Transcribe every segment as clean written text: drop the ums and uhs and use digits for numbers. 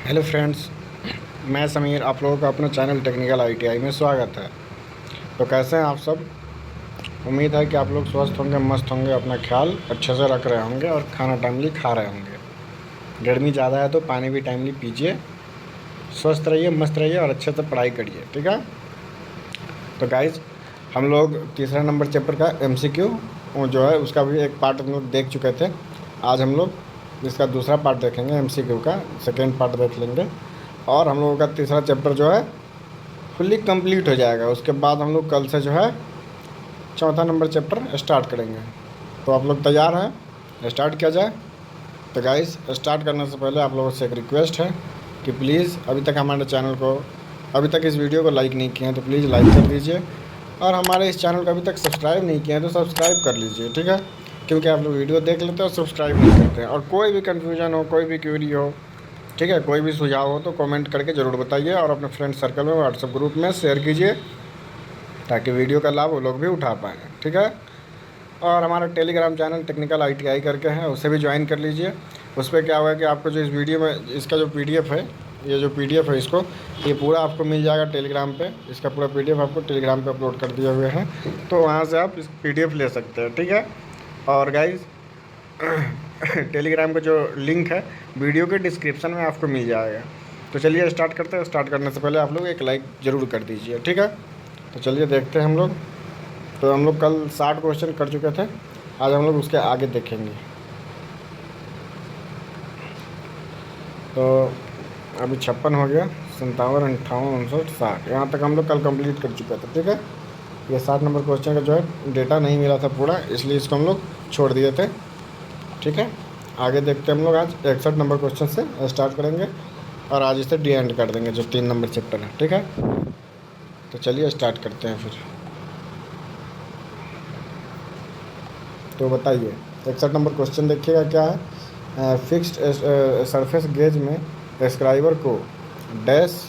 Hello friends, मैं समीर। आप लोगों का अपना चैनल टेक्निकल आईटीआई में स्वागत है। तो कैसे हैं आप सब? उम्मीद है कि आप लोग स्वस्थ होंगे, मस्त होंगे, अपना ख्याल अच्छे से रख रहे होंगे और खाना टाइमली खा रहे होंगे। गर्मी ज़्यादा है तो पानी भी टाइमली पीजिए। स्वस्थ रहिए, मस्त रहिए और अच्छे से पढ़ाई करिए, ठीक है। तो गाइज, हम लोग तीसरा नंबर चैप्टर का एमसीक्यू जो है उसका भी एक पार्ट हम लोग देख चुके थे। आज हम लोग इसका दूसरा पार्ट देखेंगे, एमसीक्यू का सेकेंड पार्ट देख लेंगे और हम लोगों का तीसरा चैप्टर जो है फुल्ली कंप्लीट हो जाएगा। उसके बाद हम लोग कल से जो है चौथा नंबर चैप्टर स्टार्ट करेंगे। तो आप लोग तैयार हैं? स्टार्ट किया जाए। तो गाइस, स्टार्ट करने से पहले आप लोगों से एक रिक्वेस्ट है कि प्लीज़ अभी तक हमारे चैनल को, अभी तक इस वीडियो को लाइक नहीं किए हैं तो प्लीज़ लाइक कर दीजिए और हमारे इस चैनल को अभी तक सब्सक्राइब नहीं किया है तो सब्सक्राइब कर लीजिए, ठीक है। क्योंकि आप लोग वीडियो देख लेते हैं और सब्सक्राइब नहीं करते हैं। और कोई भी कन्फ्यूजन हो, कोई भी क्वेरी हो, ठीक है, कोई भी सुझाव हो तो कमेंट करके ज़रूर बताइए और अपने फ्रेंड सर्कल में, व्हाट्सएप ग्रुप में शेयर कीजिए ताकि वीडियो का लाभ वो लोग भी उठा पाएँ, ठीक है। और हमारा टेलीग्राम चैनल टेक्निकल आईटीआई करके है, उसे भी ज्वाइन कर लीजिए। उस पर क्या होगा कि आपको जो इस वीडियो में इसका जो पीडीएफ है, ये जो पीडीएफ है इसको, ये पूरा आपको मिल जाएगा टेलीग्राम पे। इसका पूरा पीडीएफ आपको टेलीग्राम पे अपलोड कर दिए हुए हैं, तो वहाँ से आप इस पीडीएफ ले सकते हैं, ठीक है। और गाइज़, टेलीग्राम का जो लिंक है वीडियो के डिस्क्रिप्शन में आपको मिल जाएगा। तो चलिए स्टार्ट करते हैं। स्टार्ट करने से पहले आप लोग एक लाइक ज़रूर कर दीजिए, ठीक है। तो चलिए देखते हैं हम लोग। तो हम लोग कल 60 क्वेश्चन कर चुके थे, आज हम लोग उसके आगे देखेंगे। तो अभी 56 हो गया, 57, 58, 59, 60, यहाँ तक हम लोग कल कंप्लीट कर चुके थे, ठीक है। ये 60 नंबर क्वेश्चन का जो है डेटा नहीं मिला था पूरा, इसलिए इसको हम लोग छोड़ दिए थे, ठीक है। आगे देखते हैं हम लोग। आज 61 नंबर क्वेश्चन से स्टार्ट करेंगे और आज इसे डी एंड कर देंगे, जो 3 नंबर चैप्टर है, ठीक है। तो चलिए स्टार्ट करते हैं फिर। तो बताइए 61 नंबर क्वेश्चन देखिएगा क्या है। फिक्स्ड सरफेस गेज में स्क्राइबर को डैश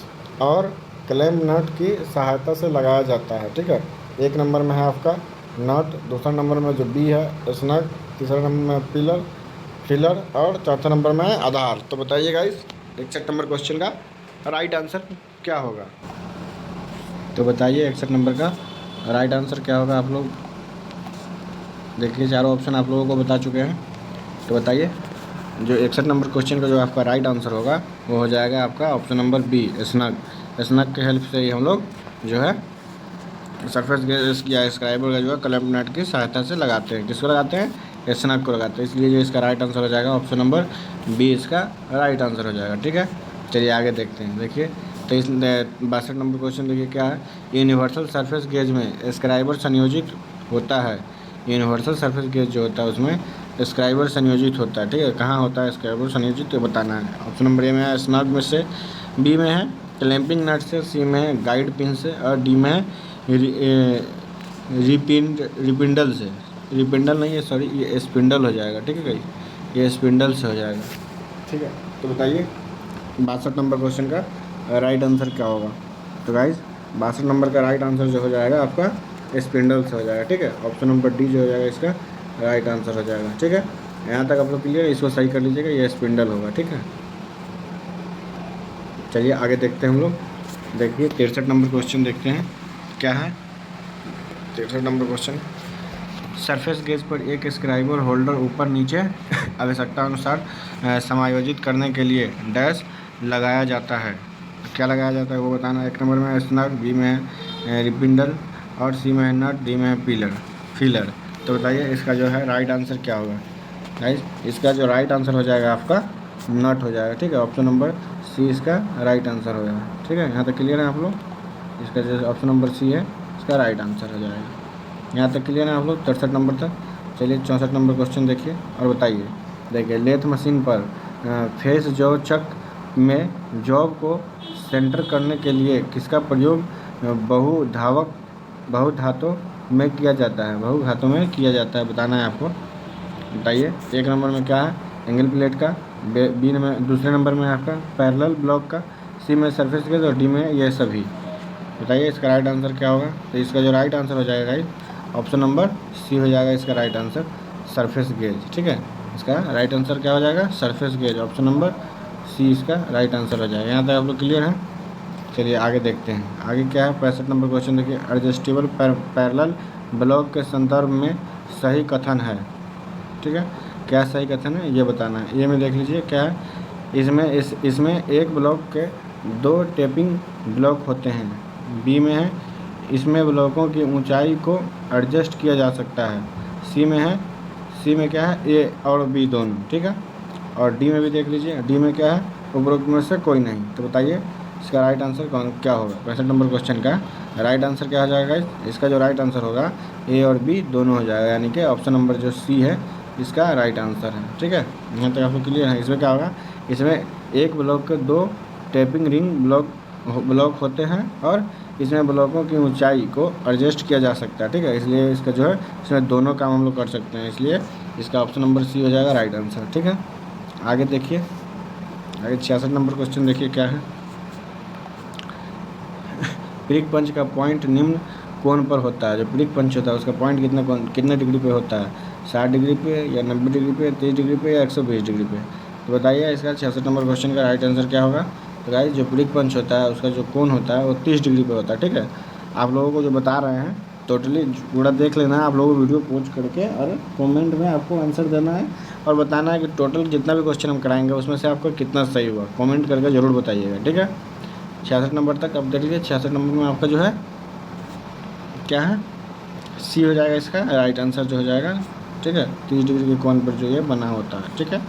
और क्लैम्प नट की सहायता से लगाया जाता है, ठीक है। एक नंबर में है आपका नट, दूसरा नंबर में जो बी है स्नग, तीसरा नंबर में पिलर फिलर और चौथा नंबर में है आधार। तो बताइए गाइस 61 नंबर क्वेश्चन का राइट आंसर क्या होगा? तो बताइए 61 नंबर का राइट आंसर क्या होगा? आप लोग देखिए, चारों ऑप्शन आप लोगों को बता चुके हैं। तो बताइए जो 61 नंबर क्वेश्चन का जो आपका राइट आंसर होगा वो हो जाएगा आपका option number B, snug. Snug के हेल्प से ही हम लोग जो है सरफेस गेज या स्क्राइबर का जो है क्लैम्प नट की सहायता से लगाते हैं। किसको लगाते हैं? स्नग को लगाते हैं। इसलिए जो इसका राइट आंसर हो जाएगा ऑप्शन नंबर बी, इसका राइट आंसर हो जाएगा, ठीक है। चलिए आगे देखते हैं। देखिए 62 नंबर क्वेश्चन देखिए क्या है। यूनिवर्सल सरफेस गेज में स्क्राइबर संयोजित होता है। यूनिवर्सल सरफेस गेज जो होता है उसमें स्क्राइबर संयोजित होता है, ठीक है। कहाँ होता है स्क्राइबर संयोजित, तो बताना है। ऑप्शन नंबर ए में है स्नग में से, बी में है क्लैंपिंग नट से, सी में है गाइड पिन से और डी में है रिपिंडल से। रिपिंडल नहीं है, सॉरी, ये स्पिंडल हो जाएगा, ठीक है भाई, ये स्पिंडल से हो जाएगा, ठीक है। तो बताइए 62 नंबर क्वेश्चन का राइट आंसर क्या होगा? तो गाइज 62 नंबर का राइट आंसर जो हो जाएगा आपका स्पिंडल से हो जाएगा, ठीक है। ऑप्शन नंबर डी जो हो जाएगा इसका राइट आंसर हो जाएगा, ठीक है। यहाँ तक आप लोग क्लियर, इसको सही कर लीजिएगा, ये स्पिंडल होगा, ठीक है। चलिए आगे देखते हैं हम लोग। देखिए 63 नंबर क्वेश्चन देखते हैं क्या है। 63 नंबर क्वेश्चन, सरफेस गेज पर एक स्क्राइबर होल्डर ऊपर नीचे आवश्यकता अनुसार समायोजित करने के लिए डैश लगाया जाता है। क्या लगाया जाता है वो बताना। एक नंबर में स्नग, बी में है रिपिंडल और सी में है नट, डी में है फिलर। तो बताइए इसका जो है राइट आंसर क्या होगा? गाइस इसका जो राइट आंसर हो जाएगा आपका नट हो जाएगा, ठीक है। ऑप्शन नंबर सी इसका राइट आंसर हो जाएगा, ठीक है। यहाँ तक क्लियर है आप लोग? इसका जो ऑप्शन नंबर सी है इसका राइट आंसर हो जाएगा। यहाँ तक क्लियर है आप लोग 63 नंबर तक? चलिए 64 नंबर क्वेश्चन देखिए और बताइए। देखिए लेथ मशीन पर फेस जॉब चक में जॉब को सेंटर करने के लिए किसका प्रयोग बहुधातों में किया जाता है? बहुधातों में किया जाता है, बताना है आपको। बताइए एक नंबर में क्या है? एंगल प्लेट का, बी में दूसरे नंबर में आपका पैरेलल ब्लॉक का, सी में सरफेस गेज और डी में ये सभी। बताइए इसका राइट आंसर क्या होगा? तो इसका जो राइट आंसर हो जाएगा ऑप्शन नंबर सी हो जाएगा इसका राइट आंसर, सरफेस गेज, ठीक है। इसका राइट आंसर क्या हो जाएगा? Surface gauge, option number C इसका राइट आंसर हो जाएगा। यहाँ तक आप लोग क्लियर हैं। चलिए आगे देखते हैं। आगे क्या है, 65 नंबर क्वेश्चन देखिए। एडजस्टेबल पैरेलल ब्लॉक के संदर्भ में सही कथन है। ठीक है, क्या सही कथन है ये बताना है। ए में देख लीजिए क्या है, इसमें एक ब्लॉक के 2 टेपिंग ब्लॉक होते हैं। बी में है, इसमें ब्लॉकों की ऊंचाई को एडजस्ट किया जा सकता है। सी में है, सी में क्या है, ए और बी दोनों। ठीक है, और डी में भी देख लीजिए, डी में क्या है, उपरोक्त में से कोई नहीं। तो बताइए इसका राइट आंसर क्या होगा। 65 नंबर क्वेश्चन का राइट आंसर क्या हो जाएगा। इसका जो राइट आंसर होगा ए और बी दोनों हो जाएगा, यानी कि ऑप्शन नंबर जो सी है इसका राइट आंसर है। ठीक है, यहाँ तक आपको क्लियर है। इसमें क्या होगा, इसमें एक ब्लॉक के 2 टैपिंग रिंग ब्लॉक होते हैं और इसमें ब्लॉकों की ऊंचाई को एडजस्ट किया जा सकता है। ठीक है, इसलिए इसका जो है इसमें दोनों काम हम लोग कर सकते हैं, इसलिए इसका ऑप्शन नंबर सी हो जाएगा राइट आंसर। ठीक है, आगे देखिए। आगे 66 नंबर क्वेश्चन देखिए क्या है। प्रिक पंच का पॉइंट निम्न कोण पर होता है। जो प्रिक पंच होता है उसका पॉइंट कितने डिग्री पे होता है, 60 डिग्री पे या 90 डिग्री पे, 30 डिग्री पे या 120 डिग्री पे। तो बताइए इसका 66 नंबर क्वेश्चन का राइट आंसर क्या होगा। तो गाइस जो प्रिक पंच होता है उसका जो कोण होता है वो 30 डिग्री पे होता है। ठीक है, आप लोगों को जो बता रहे हैं टोटली पूरा देख लेना है आप लोगों को वीडियो पॉज करके, और कमेंट में आपको आंसर देना है और बताना है कि टोटल जितना भी क्वेश्चन हम कराएंगे उसमें से आपको कितना सही हुआ। कमेंट करके ज़रूर बताइएगा। ठीक है, 66 नंबर तक अब देख लीजिए। 66 नंबर में आपका जो है क्या है, सी हो जाएगा इसका राइट आंसर जो हो जाएगा। ठीक है, 30 डिग्री के कोण पर जो ये बना होता है। ठीक है,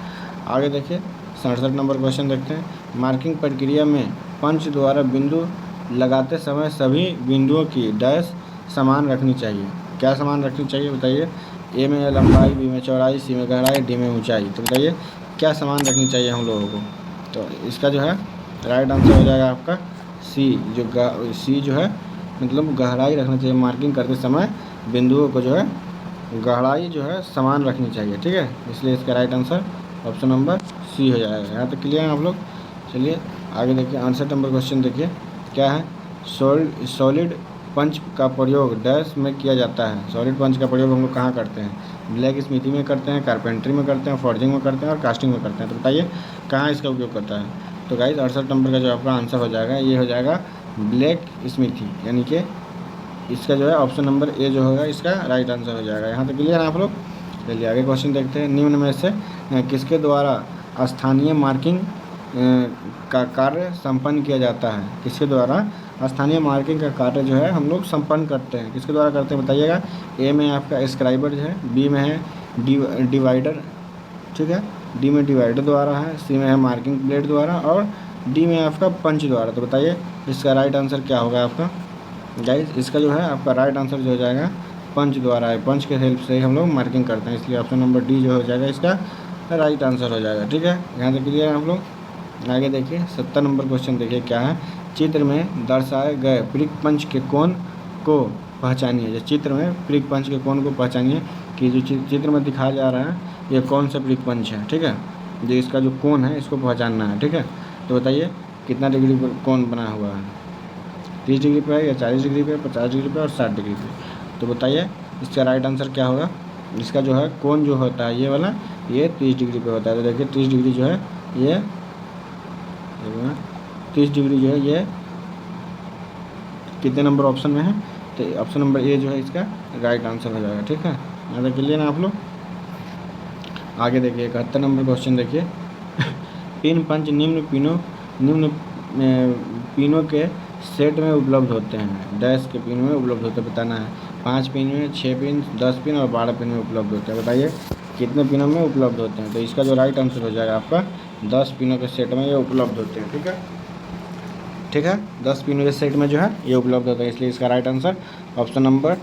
आगे देखिए 67 नंबर क्वेश्चन देखते हैं। मार्किंग प्रक्रिया में पंच द्वारा बिंदु लगाते समय सभी बिंदुओं की डैश समान रखनी चाहिए। क्या समान रखनी चाहिए बताइए। ए में लंबाई, बी में चौड़ाई, सी में गहराई, डी में ऊंचाई। तो बताइए क्या समान रखनी चाहिए हम लोगों को। तो इसका जो है राइट आंसर हो जाएगा आपका सी। सी जो है मतलब गहराई रखना चाहिए। मार्किंग करते समय बिंदुओं को जो है गहराई जो है समान रखनी चाहिए। ठीक है, इसलिए इसका right answer option number C हो जाएगा। यहाँ तक क्लियर है आप लोग। चलिए आगे देखिए 68 नंबर क्वेश्चन देखिए क्या है। सॉलिड पंच का प्रयोग डैश में किया जाता है। सॉलिड पंच का प्रयोग हम लोग कहाँ करते हैं, ब्लैक स्मिथी में करते हैं, कारपेंट्री में करते हैं, फॉर्जिंग में करते हैं और कास्टिंग में करते हैं। तो बताइए कहाँ इसका उपयोग करता है। तो गाइस 68 नंबर का जो आपका आंसर हो जाएगा ये हो जाएगा ब्लैक स्मिथी, यानी कि इसका जो है ऑप्शन नंबर ए जो होगा इसका राइट आंसर हो जाएगा। यहाँ तक क्लियर है आप लोग। चलिए आगे क्वेश्चन देखते हैं। निम्न में से किसके द्वारा स्थानीय मार्किंग का कार्य संपन्न किया जाता है। किसके द्वारा स्थानीय मार्किंग का कार्य जो है हम लोग संपन्न करते हैं, किसके द्वारा करते हैं बताइएगा। ए में आपका स्क्राइबर जो है, बी में है डिवाइडर। ठीक है, डी में डिवाइडर द्वारा है, सी में है मार्किंग प्लेट द्वारा और डी में आपका पंच द्वारा। तो बताइए इसका राइट आंसर क्या होगा आपका। गाइस इसका जो है आपका राइट आंसर जो हो जाएगा पंच द्वारा है। पंच के हेल्प से हम लोग मार्किंग करते हैं, इसलिए ऑप्शन नंबर डी जो हो जाएगा इसका राइट आंसर हो जाएगा। ठीक है, यहाँ तक क्लियर है आप लोग। आगे देखिए 70 नंबर क्वेश्चन देखिए क्या है। चित्र में दर्शाए गए प्रिक पंच के कोण को पहचानिए। जो चित्र में प्रिक पंच के कोण को पहचानिए कि जो चित्र में दिखाया जा रहा है ये कौन सा प्रिक पंच है। ठीक है, जो इसका जो कोण है इसको पहचानना है। ठीक है, तो बताइए कितना डिग्री पर कोण बना हुआ है, 30 डिग्री पे है या 40 डिग्री पे, 50 डिग्री पे और 60 डिग्री पे। तो बताइए इसका राइट आंसर क्या होगा। इसका जो है कोण जो होता है ये वाला ये 30 डिग्री पे होता है। तो देखिए 30 डिग्री जो है ये 30 डिग्री जो है ये कितने नंबर ऑप्शन में है, तो ऑप्शन नंबर ए जो है इसका राइट आंसर हो जाएगा। ठीक है, यहाँ तक क्लियर ना आप लोग। आगे देखिए 71 नंबर क्वेश्चन देखिए। पिन पंच निम्न पिनों के सेट में उपलब्ध होते हैं। डैश के पिन में उपलब्ध होते हैं बताना है। 5 पिन में, 6 पिन, 10 पिन और 12 पिन में उपलब्ध होते हैं। बताइए कितने पिनों में उपलब्ध होते हैं। तो इसका जो राइट आंसर हो जाएगा आपका 10 पिनों के सेट में ये उपलब्ध होते हैं। ठीक है, ठीक है, 10 पिनों के सेट में जो है ये उपलब्ध होता है, इसलिए इसका right answer option number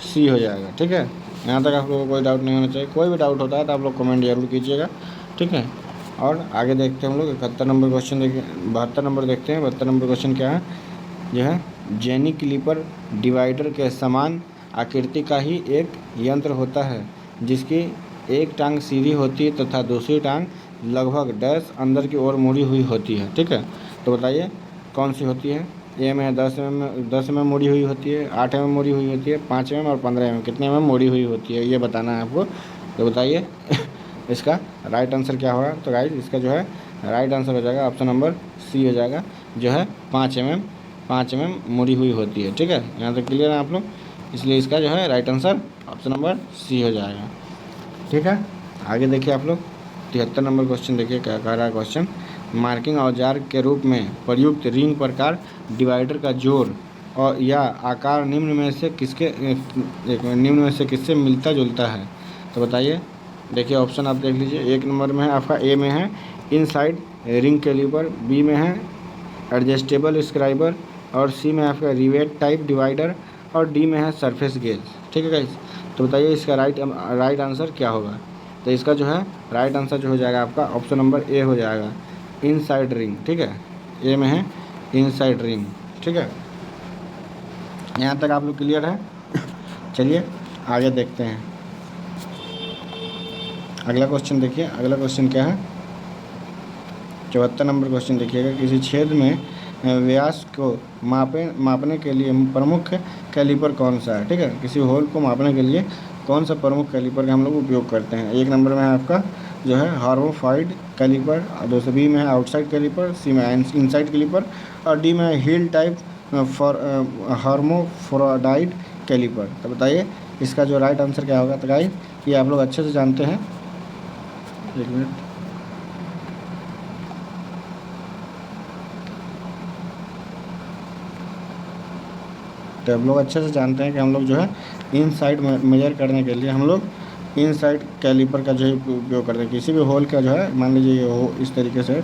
C हो जाएगा। ठीक है, यहाँ तक आप लोगों को कोई डाउट नहीं होना चाहिए। कोई भी डाउट होता है तो आप लोग कमेंट जरूर कीजिएगा। ठीक है, और आगे देखते हैं हम लोग 71 नंबर क्वेश्चन देखिए। 72 नंबर देखते हैं। 72 नंबर क्वेश्चन क्या है, जो है जेनी क्लिपर डिवाइडर के समान आकृति का ही एक यंत्र होता है जिसकी एक टांग सीधी होती है तथा दूसरी टांग लगभग डैश अंदर की ओर मुड़ी हुई होती है। ठीक है, तो बताइए कौन सी होती है। ए में 10 mm मुड़ी हुई होती है, 8 mm मुड़ी हुई होती है, 5 mm और 15 mm कितने mm मुड़ी हुई होती है, ये बताना है आपको। तो बताइए इसका राइट आंसर क्या होगा। तो गाइस इसका जो है राइट आंसर हो जाएगा ऑप्शन नंबर सी हो जाएगा, जो है 5 mm मुड़ी हुई होती है। ठीक है, यहाँ तक क्लियर है आप लोग, इसलिए इसका जो है right answer option number C हो जाएगा। ठीक है, आगे देखिए आप लोग 73 नंबर क्वेश्चन देखिए क्या कह रहा है क्वेश्चन। मार्किंग औजार के रूप में प्रयुक्त रिंग प्रकार डिवाइडर का जोर और या आकार निम्न में से किससे मिलता जुलता है? तो बताइए। देखिए ऑप्शन आप देख लीजिए, 1 नंबर में है आपका, ए में है इनसाइड रिंग कैलिपर, बी में है एडजस्टेबल स्क्राइबर, और सी में आपका रिवेट टाइप डिवाइडर, और डी में है सरफेस गेज। ठीक है गाइस, तो बताइए इसका राइट आंसर क्या होगा? तो इसका जो है राइट आंसर जो हो जाएगा आपका ऑप्शन नंबर ए हो जाएगा, इनसाइड रिंग। ठीक है, ए में है इनसाइड रिंग। ठीक है, यहाँ तक आप लोग क्लियर है? चलिए आगे देखते हैं, अगला क्वेश्चन देखिए। अगला क्वेश्चन क्या है? 74 नंबर क्वेश्चन देखिएगा। किसी छेद में व्यास को मापने के लिए प्रमुख कैलिपर कौन सा है? ठीक है, किसी होल को मापने के लिए कौन सा प्रमुख कैलिपर का हम लोग उपयोग करते हैं? 1 नंबर में है आपका जो है हार्मोफाइड कैलिपर, दूसरे बी में है आउटसाइड कैलिपर, सी में इनसाइड कैलिपर, और डी में हिल टाइप फॉर हार्मोफ्रोडाइड कैलिपर। तो बताइए इसका जो राइट आंसर क्या होगा? तो गाइस ये आप लोग अच्छे से जानते हैं, 1 मिनट, तो आप लोग अच्छे से जानते हैं कि हम लोग जो है इनसाइड मेजर करने के लिए हम लोग इनसाइड कैलिपर का जो है उपयोग करते हैं। किसी भी होल का जो है, मान लीजिए ये हो इस तरीके से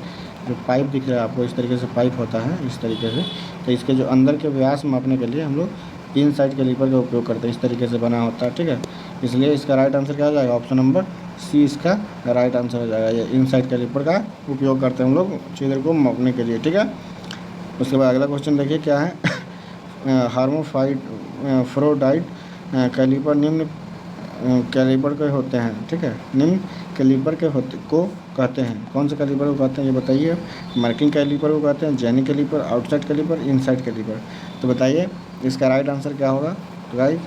जो पाइप दिख रहा है आपको, इस तरीके से पाइप होता है इस तरीके से, तो इसके जो अंदर के व्यास मापने के लिए हम लोग इनसाइड कैलिपर का उपयोग करते हैं। इस तरीके से बना होता है। ठीक है, इसलिए इसका राइट आंसर क्या हो जाएगा? ऑप्शन नंबर सी इसका राइट आंसर हो जाएगा। ये इनसाइड कैलिपर का उपयोग करते हैं हम लोग छिद्र को मापने के लिए। ठीक है, उसके बाद अगला क्वेश्चन देखिए क्या है। हार्मोफाइड फ्रोडाइड कैलिपर निम्न कैलिपर के होते हैं। ठीक है, निम्न कैलिपर को कहते हैं, कौन से कैलिपर को कहते हैं ये बताइए? मार्किंग कैलिपर को कहते हैं, jenny caliper, outside caliper, inside caliper. तो बताइए इसका राइट आंसर क्या होगा? तो गाइस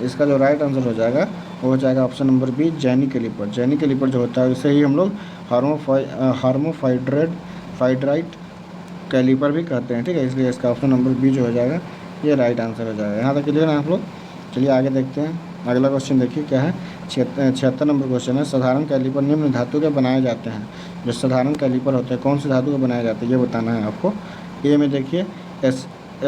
इसका जो राइट आंसर हो जाएगा वो हो जाएगा option number B, jenny caliper. Jenny caliper जो होता है इसे ही हम लोग हार्मोफाइड्राइड कैलिपर भी कहते हैं। ठीक है, इसलिए इसका ऑप्शन नंबर बी जो हो जाएगा ये राइट आंसर हो जाएगा। यहाँ तक क्लियर है आप लोग? चलिए आगे देखते हैं, अगला क्वेश्चन देखिए क्या है। 76 नंबर क्वेश्चन है। साधारण कैलिपर निम्न धातु के बनाए जाते हैं। जो साधारण कैलिपर होते हैं कौन से धातु के बनाए जाते हैं ये बताना है आपको। ए में देखिए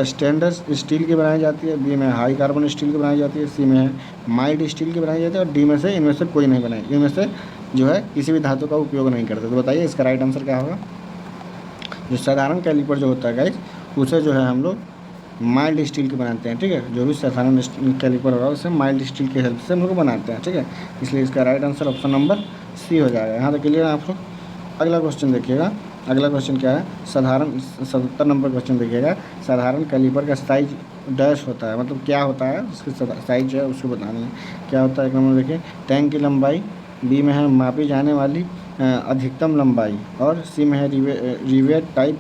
स्टेनलेस स्टील की बनाई जाती है, बी में हाई कार्बन स्टील की बनाई जाती है, सी में है माइल्ड स्टील की बनाई जाती है, और डी में से इनमें से कोई नहीं बनाई, इनमें से जो है किसी भी धातु का उपयोग नहीं करते। तो बताइए इसका राइट आंसर क्या होगा? जो साधारण कैलिपर जो होता है गाइस उसे जो है हम लोग माइल्ड स्टील की बनाते हैं। ठीक है, जो भी साधारण कैलिपर होगा उसे माइल्ड स्टील की हेल्प से हम लोग बनाते हैं। ठीक है, इसलिए इसका right answer option number C हो जाएगा। यहाँ तक क्लियर है आप लोग? अगला क्वेश्चन देखिएगा। अगला क्वेश्चन क्या है? 77 नंबर क्वेश्चन देखिएगा। साधारण कैलिपर का साइज डैश होता है, मतलब क्या होता है उसकी साइज जो है उसको बतानी है। क्या होता है? एक नंबर देखिए टैंक की लंबाई, बी में है मापी जाने वाली अधिकतम लंबाई, और सी में है रिवेट टाइप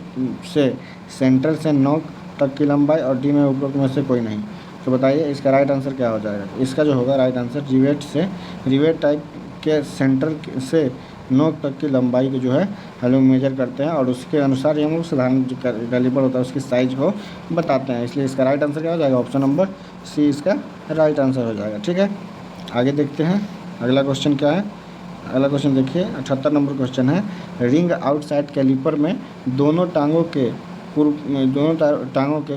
से सेंटर से नोक तक की लंबाई, और डी में उपरोक्त में से कोई नहीं। तो बताइए इसका राइट आंसर क्या हो जाएगा? इसका जो होगा राइट आंसर रिवेट टाइप के सेंटर से नोक तक की लंबाई को जो है हम लोग मेजर करते हैं, और उसके अनुसार ही हम लोग साधारण जो कैलिपर होता है उसकी साइज को बताते हैं। इसलिए इसका राइट आंसर क्या हो जाएगा? ऑप्शन नंबर सी इसका राइट आंसर हो जाएगा। ठीक है, आगे देखते हैं अगला क्वेश्चन क्या है। अगला क्वेश्चन देखिए 78 नंबर क्वेश्चन है। रिंग आउटसाइड कैलिपर में दोनों टांगों के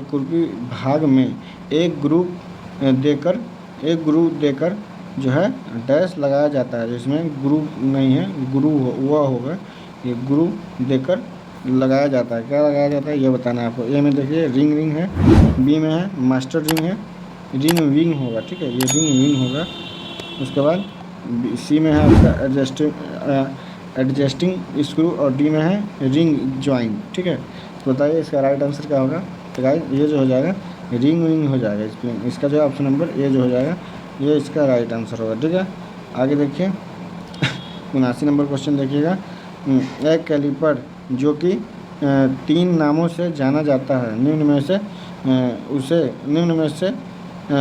कुर्पी भाग में एक ग्रुव देकर जो है डैश लगाया जाता है, जिसमें ग्रुव नहीं है, ग्रुव हुआ होगा, ये ग्रुव देकर लगाया जाता है। क्या लगाया जाता है ये बताना है आपको। ए में देखिए रिंग है, बी में है मास्टर रिंग है, रिंग विंग होगा। ठीक है, ये रिंग विंग होगा। उसके बाद सी में है आपका एडजस्टिंग स्क्रू, और डी में है रिंग ज्वाइन। ठीक है, तो बताइए इसका राइट आंसर क्या होगा? तो गाइस ये जो हो जाएगा रिंग विंग हो जाएगा। इसका जो ऑप्शन नंबर ए जो हो जाएगा ये इसका राइट आंसर होगा। ठीक है, आगे देखिए 79 नंबर क्वेश्चन देखिएगा। एक कैलिपर जो कि 3 नामों से जाना जाता है, निम्न में से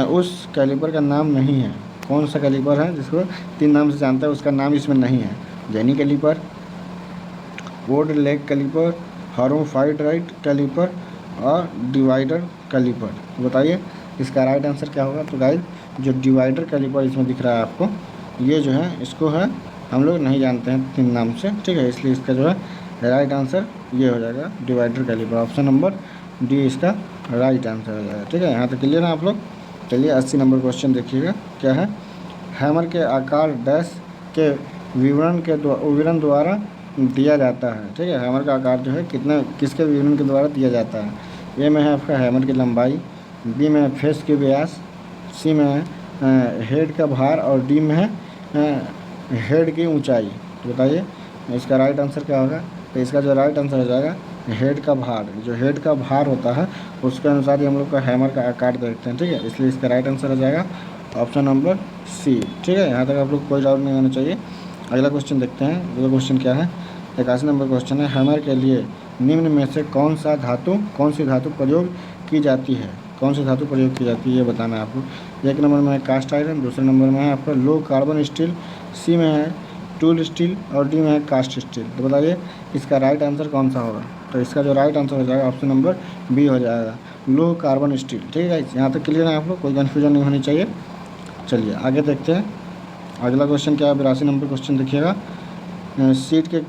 उस कैलिपर का नाम नहीं है। कौन सा कैलिपर है जिसको 3 नाम से जानता है उसका नाम इसमें नहीं है? Jenny calliper, odd leg calliper, hermaphrodite calliper और डिवाइडर कैलिपर। तो बताइए इसका राइट आंसर क्या होगा। तो गाइस जो डिवाइडर कैलिपर इसमें दिख रहा है आपको, ये जो है इसको है हम लोग नहीं जानते हैं 3 नाम से, ठीक है, इसलिए इसका जो है राइट आंसर ये हो जाएगा divider caliper. Option number D इसका राइट आंसर हो जाएगा, ठीक है। यहाँ तक क्लियर है आप लोग। चलिए 80 नंबर क्वेश्चन देखिएगा क्या है। हैमर के आकार डैश के विवरण द्वारा दिया जाता है, ठीक है। हैमर का आकार जो है किसके विवरण के द्वारा दिया जाता है। ए में है आपका हैमर की लंबाई, बी में है फेस की व्यास, सी में है हेड का भार और डी में है हेड की ऊंचाई। तो बताइए इसका राइट आंसर क्या होगा। तो इसका जो राइट आंसर हो जाएगा हेड का भार। जो हेड का भार होता है उसके अनुसार ही हम लोग का हैमर का आकार देखते हैं, ठीक है, इसलिए इसका राइट आंसर हो जाएगा ऑप्शन नंबर सी, ठीक है। यहाँ तक आप लोग कोई डाउट नहीं होना चाहिए। अगला क्वेश्चन देखते हैं। अगला क्वेश्चन क्या है। 81 नंबर क्वेश्चन है। हैमर के लिए निम्न में से कौन सी धातु प्रयोग की जाती है। कौन सी धातु प्रयोग की जाती है ये बताना है आपको। 1 नंबर में है कास्ट आयरन, दूसरे नंबर में है आपका लो कार्बन स्टील, सी में है टूल स्टील और डी में है कास्ट स्टील। तो बताइए इसका राइट आंसर कौन सा होगा। तो इसका जो राइट आंसर हो जाएगा ऑप्शन नंबर बी हो जाएगा लो कार्बन स्टील, ठीक है। यहाँ तक क्लियर है आप लोग, कोई कन्फ्यूजन नहीं होनी चाहिए। चलिए आगे देखते हैं। अगला क्वेश्चन क्या है। 82 नंबर क्वेश्चन देखिएगा। सीट के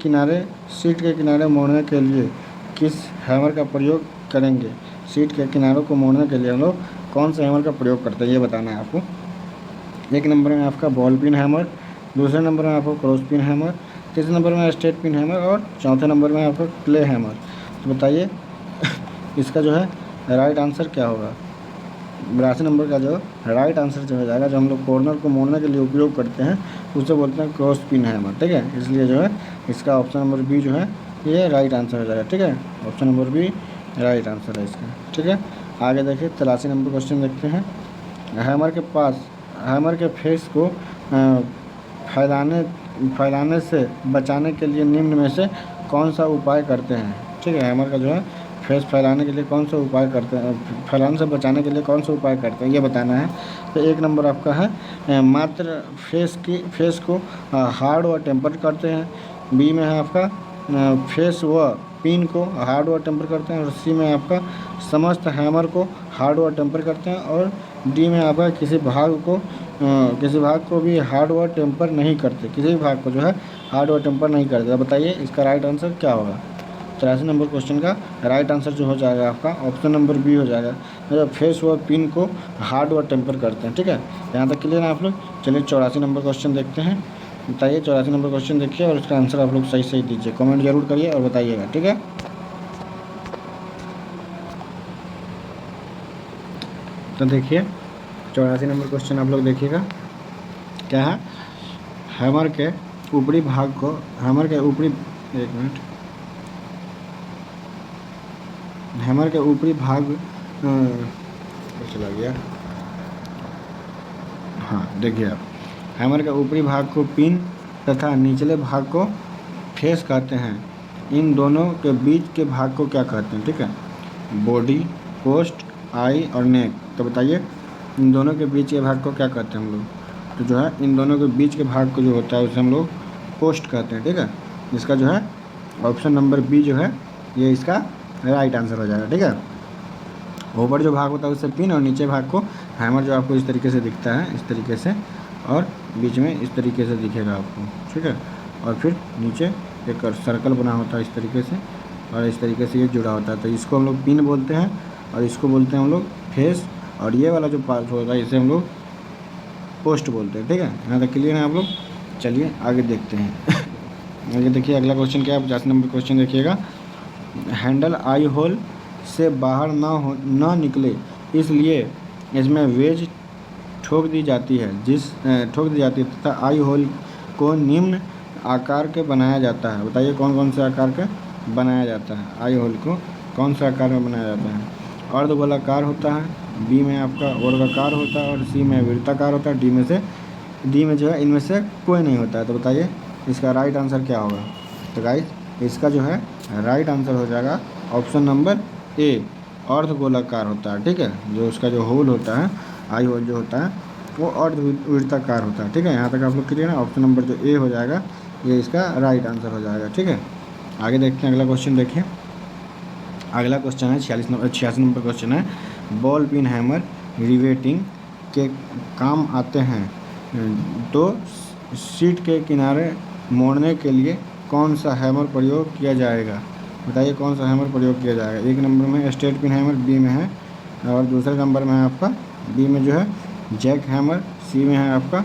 किनारे मोड़ने के लिए किस हैमर का प्रयोग करेंगे। सीट के किनारों को मोड़ने के लिए हम लोग कौन से हैमर का प्रयोग करते हैं ये बताना है आपको। 1 नंबर में आपका बॉल पिन हैमर, दूसरे नंबर में आपको क्रॉस पिन हैमर, तीसरे नंबर में स्ट्रेट पिन हैमर और चौथे नंबर में आपका क्ले हैमर। तो बताइए इसका जो है राइट आंसर क्या होगा। 82 नंबर का जो राइट आंसर जो हो जाएगा, जो हम लोग कॉर्नर को मोड़ने के लिए उपयोग करते हैं उसे बोलते हैं क्रॉस पिन हैमर, ठीक है। इसलिए जो है इसका ऑप्शन नंबर बी जो है ये राइट आंसर हो जाएगा, ठीक है। Option number B right answer है इसका, ठीक है। आगे देखिए 83 नंबर क्वेश्चन देखते हैं। हैमर के फेस को फैलाने से बचाने के लिए निम्न में से कौन सा उपाय करते हैं, ठीक है। हैमर का जो है फेस फैलाने के लिए कौन सा उपाय करते हैं, फैलाने से बचाने के लिए कौन सा उपाय करते हैं ये बताना है। तो 1 नंबर आपका है मात्र फेस को हार्ड व टेम्पर करते हैं, बी में है आपका फेस व पिन को हार्ड व टेम्पर करते हैं और सी में आपका समस्त हैमर को हार्ड व टेम्पर करते हैं और डी में आपका किसी भाग को भी हार्ड व टेम्पर नहीं करते, किसी भी भाग को जो है हार्ड व टेम्पर नहीं करते। बताइए इसका राइट आंसर क्या होगा। 83 नंबर क्वेश्चन का राइट आंसर जो हो जाएगा आपका ऑप्शन नंबर बी हो जाएगा, मतलब फेस व पिन को हार्ड व टेम्पर करते हैं, ठीक है। यहाँ तक क्लियर है आप लोग। चलिए 84 नंबर क्वेश्चन देखते हैं। बताइए 84 नंबर क्वेश्चन देखिए और इसका आंसर आप लोग सही दीजिए, कमेंट जरूर करिए और बताइएगा, ठीक है। तो देखिए 84 नंबर क्वेश्चन आप लोग देखिएगा क्या है। हैमर के ऊपरी भाग चला गया। हाँ देखिए आप, हैमर के ऊपरी भाग को पिन तथा निचले भाग को फेस कहते हैं। इन दोनों के बीच के भाग को क्या कहते हैं, ठीक है। बॉडी, पोस्ट, आई और नेक। तो बताइए इन दोनों के बीच के भाग को क्या कहते हैं हम लोग। तो जो है इन दोनों के बीच के भाग को जो होता है उसे हम लोग पोस्ट कहते हैं, ठीक है। इसका जो है ऑप्शन नंबर बी जो है ये इसका राइट आंसर हो जाएगा, ठीक है। ऊपर जो भाग होता है उससे पिन और नीचे भाग को हैमर जो आपको इस तरीके से दिखता है, इस तरीके से, और बीच में इस तरीके से दिखेगा आपको, ठीक है। और फिर नीचे एक सर्कल बना होता है इस तरीके से और इस तरीके से ये जुड़ा होता है। तो इसको हम लोग पिन बोलते हैं और इसको बोलते हैं हम लोग फेस, और ये वाला जो पार्ट होता है इसे हम लोग पोस्ट बोलते हैं, ठीक है। यहाँ तक क्लियर है आप लोग। चलिए आगे देखते हैं। आगे देखिए अगला क्वेश्चन क्या है। 50 नंबर क्वेश्चन देखिएगा। हैंडल आई होल से बाहर ना निकले इसलिए इसमें वेज ठोक दी जाती है तथा आई होल को निम्न आकार के बनाया जाता है। बताइए कौन कौन से आकार के बनाया जाता है। आई होल को कौन से आकार में बनाया जाता है। अर्धगोलाकार होता है, बी में आपका वर्गाकार होता है और सी में वृत्ताकार होता है, डी में जो है इनमें से कोई नहीं होता है। तो बताइए इसका राइट आंसर क्या होगा। तो गाइस इसका जो है राइट आंसर हो जाएगा ऑप्शन नंबर ए, अर्धगोलाकार होता है, ठीक है। जो उसका जो होल होता है, आई होल जो होता है वो अर्धवृत्ताकार होता है, ठीक है। यहाँ तक आप लोग क्लियर है। ऑप्शन नंबर जो ए हो जाएगा ये इसका राइट आंसर हो जाएगा, ठीक है। आगे देखते हैं अगला क्वेश्चन। देखिए अगला क्वेश्चन है 86 नंबर क्वेश्चन है, बॉल पिन हैमर रिवेटिंग के काम आते हैं तो सीट के किनारे मोड़ने के लिए कौन सा हैमर प्रयोग किया जाएगा? बताइए कौन सा हैमर प्रयोग किया जाएगा। एक नंबर में स्ट्रेट पिन हैमर बी में है, और दूसरे नंबर में है आपका बी में जो है जैक हैमर, सी में है आपका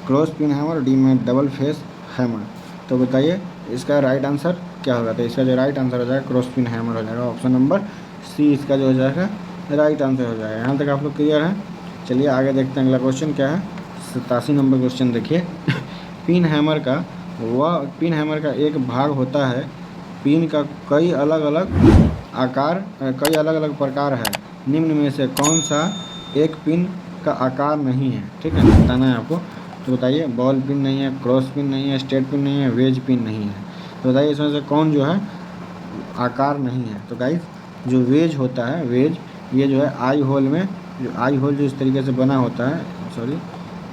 क्रॉस पिन हैमर, डी में डबल फेस हैमर। तो बताइए इसका राइट आंसर क्या होगा? तो इसका जो राइट आंसर हो जाएगा क्रॉस पिन हैमर हो जाएगा। ऑप्शन नंबर सी इसका जो हो जाएगा राइट आंसर हो जाएगा। यहाँ तक आप लोग क्लियर हैं? चलिए आगे देखते हैं अगला क्वेश्चन क्या है। 87 नंबर क्वेश्चन देखिए पिन हैमर का एक भाग होता है। पिन का कई अलग अलग प्रकार है, निम्न में से कौन सा एक पिन का आकार नहीं है? ठीक है, बताना है आपको। तो बताइए बॉल पिन नहीं है, क्रॉस पिन नहीं है, स्ट्रेट पिन नहीं है, वेज पिन नहीं है। तो बताइए इसमें से कौन जो है आकार नहीं है? तो गाइस जो वेज होता है, वेज ये जो है आई होल में, जो आई होल जो इस तरीके से बना होता है, सॉरी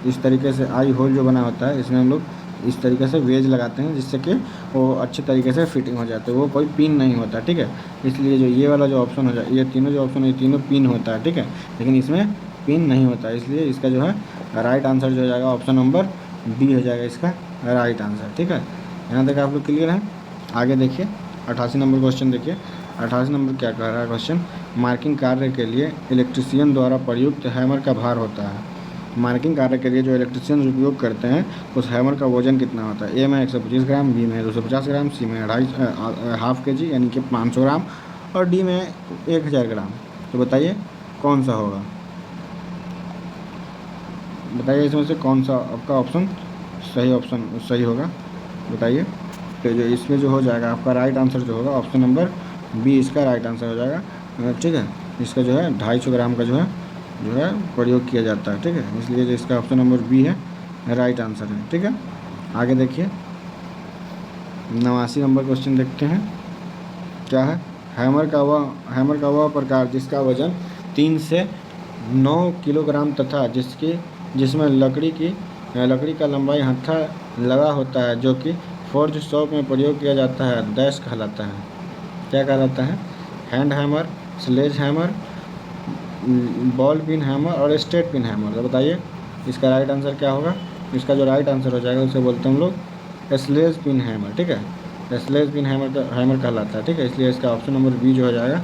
इस तरीके से आई होल जो बना होता है, इसमें हम लोग इस तरीके से वेज लगाते हैं जिससे कि वो अच्छे तरीके से फिटिंग हो जाते हैं, वो कोई पिन नहीं होता। ठीक है, इसलिए जो ये वाला जो ऑप्शन हो जाए, ये तीनों जो ऑप्शन है ये तीनों पिन होता है। ठीक है, लेकिन इसमें पिन नहीं होता है, इसलिए इसका जो है राइट आंसर जो हो जाएगा ऑप्शन नंबर डी हो जाएगा इसका राइट आंसर। ठीक है, यहाँ तक आप लोग क्लियर हैं? आगे देखिए 88 नंबर क्वेश्चन देखिए। 88 नंबर क्या कह रहा है क्वेश्चन, मार्किंग कार्य के लिए इलेक्ट्रीशियन द्वारा प्रयुक्त हैमर का भार होता है। मार्किंग कार्य के लिए जो इलेक्ट्रीशियन उपयोग करते हैं उस हैमर का वजन कितना होता है? ए में 125 ग्राम, बी में 250 ग्राम, सी में 2.5 kg यानी कि 500 ग्राम, और डी में 1000 ग्राम। तो बताइए कौन सा होगा? बताइए इसमें से कौन सा आपका ऑप्शन सही होगा? बताइए। तो जो इसमें जो हो जाएगा आपका राइट आंसर जो होगा ऑप्शन नंबर बी इसका राइट आंसर हो जाएगा। ठीक है, इसका जो है 250 ग्राम का जो है प्रयोग किया जाता है। ठीक है, इसलिए जो इसका ऑप्शन नंबर बी है राइट आंसर है। ठीक है, आगे देखिए 89 नंबर क्वेश्चन देखते हैं क्या है। हैमर का वह प्रकार जिसका वजन 3 से 9 किलोग्राम तथा जिसमें लकड़ी का लंबाई हत्था लगा होता है, जो कि फोर्ज शॉप में प्रयोग किया जाता है, डैश कहलाता है। क्या कहलाता है? Hand hammer, sledge hammer, ball pin hammer और स्ट्रेट पिन हैमर। तो बताइए इसका राइट आंसर क्या होगा? इसका जो राइट आंसर हो जाएगा उसे बोलते हैं हम लोग स्लेज पिन हैमर। ठीक है, स्लेज पिन हैमर कहलाता है। ठीक है, इसलिए इसका ऑप्शन नंबर बी जो हो जाएगा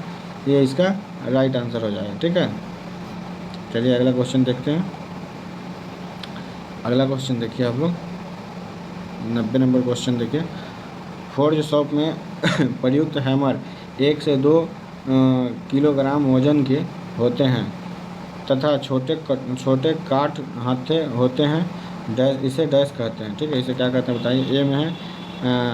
ये इसका राइट आंसर हो जाएगा। ठीक है, चलिए अगला क्वेश्चन देखते हैं। अगला क्वेश्चन देखिए आप लोग 90 नंबर क्वेश्चन देखिए। फोर्ज शॉप में प्रयुक्त हैमर 1 से 2 किलोग्राम वजन के होते हैं तथा छोटे काठ हाथे होते हैं, इसे डैश कहते हैं। ठीक है, इसे क्या कहते हैं बताइए। ए में है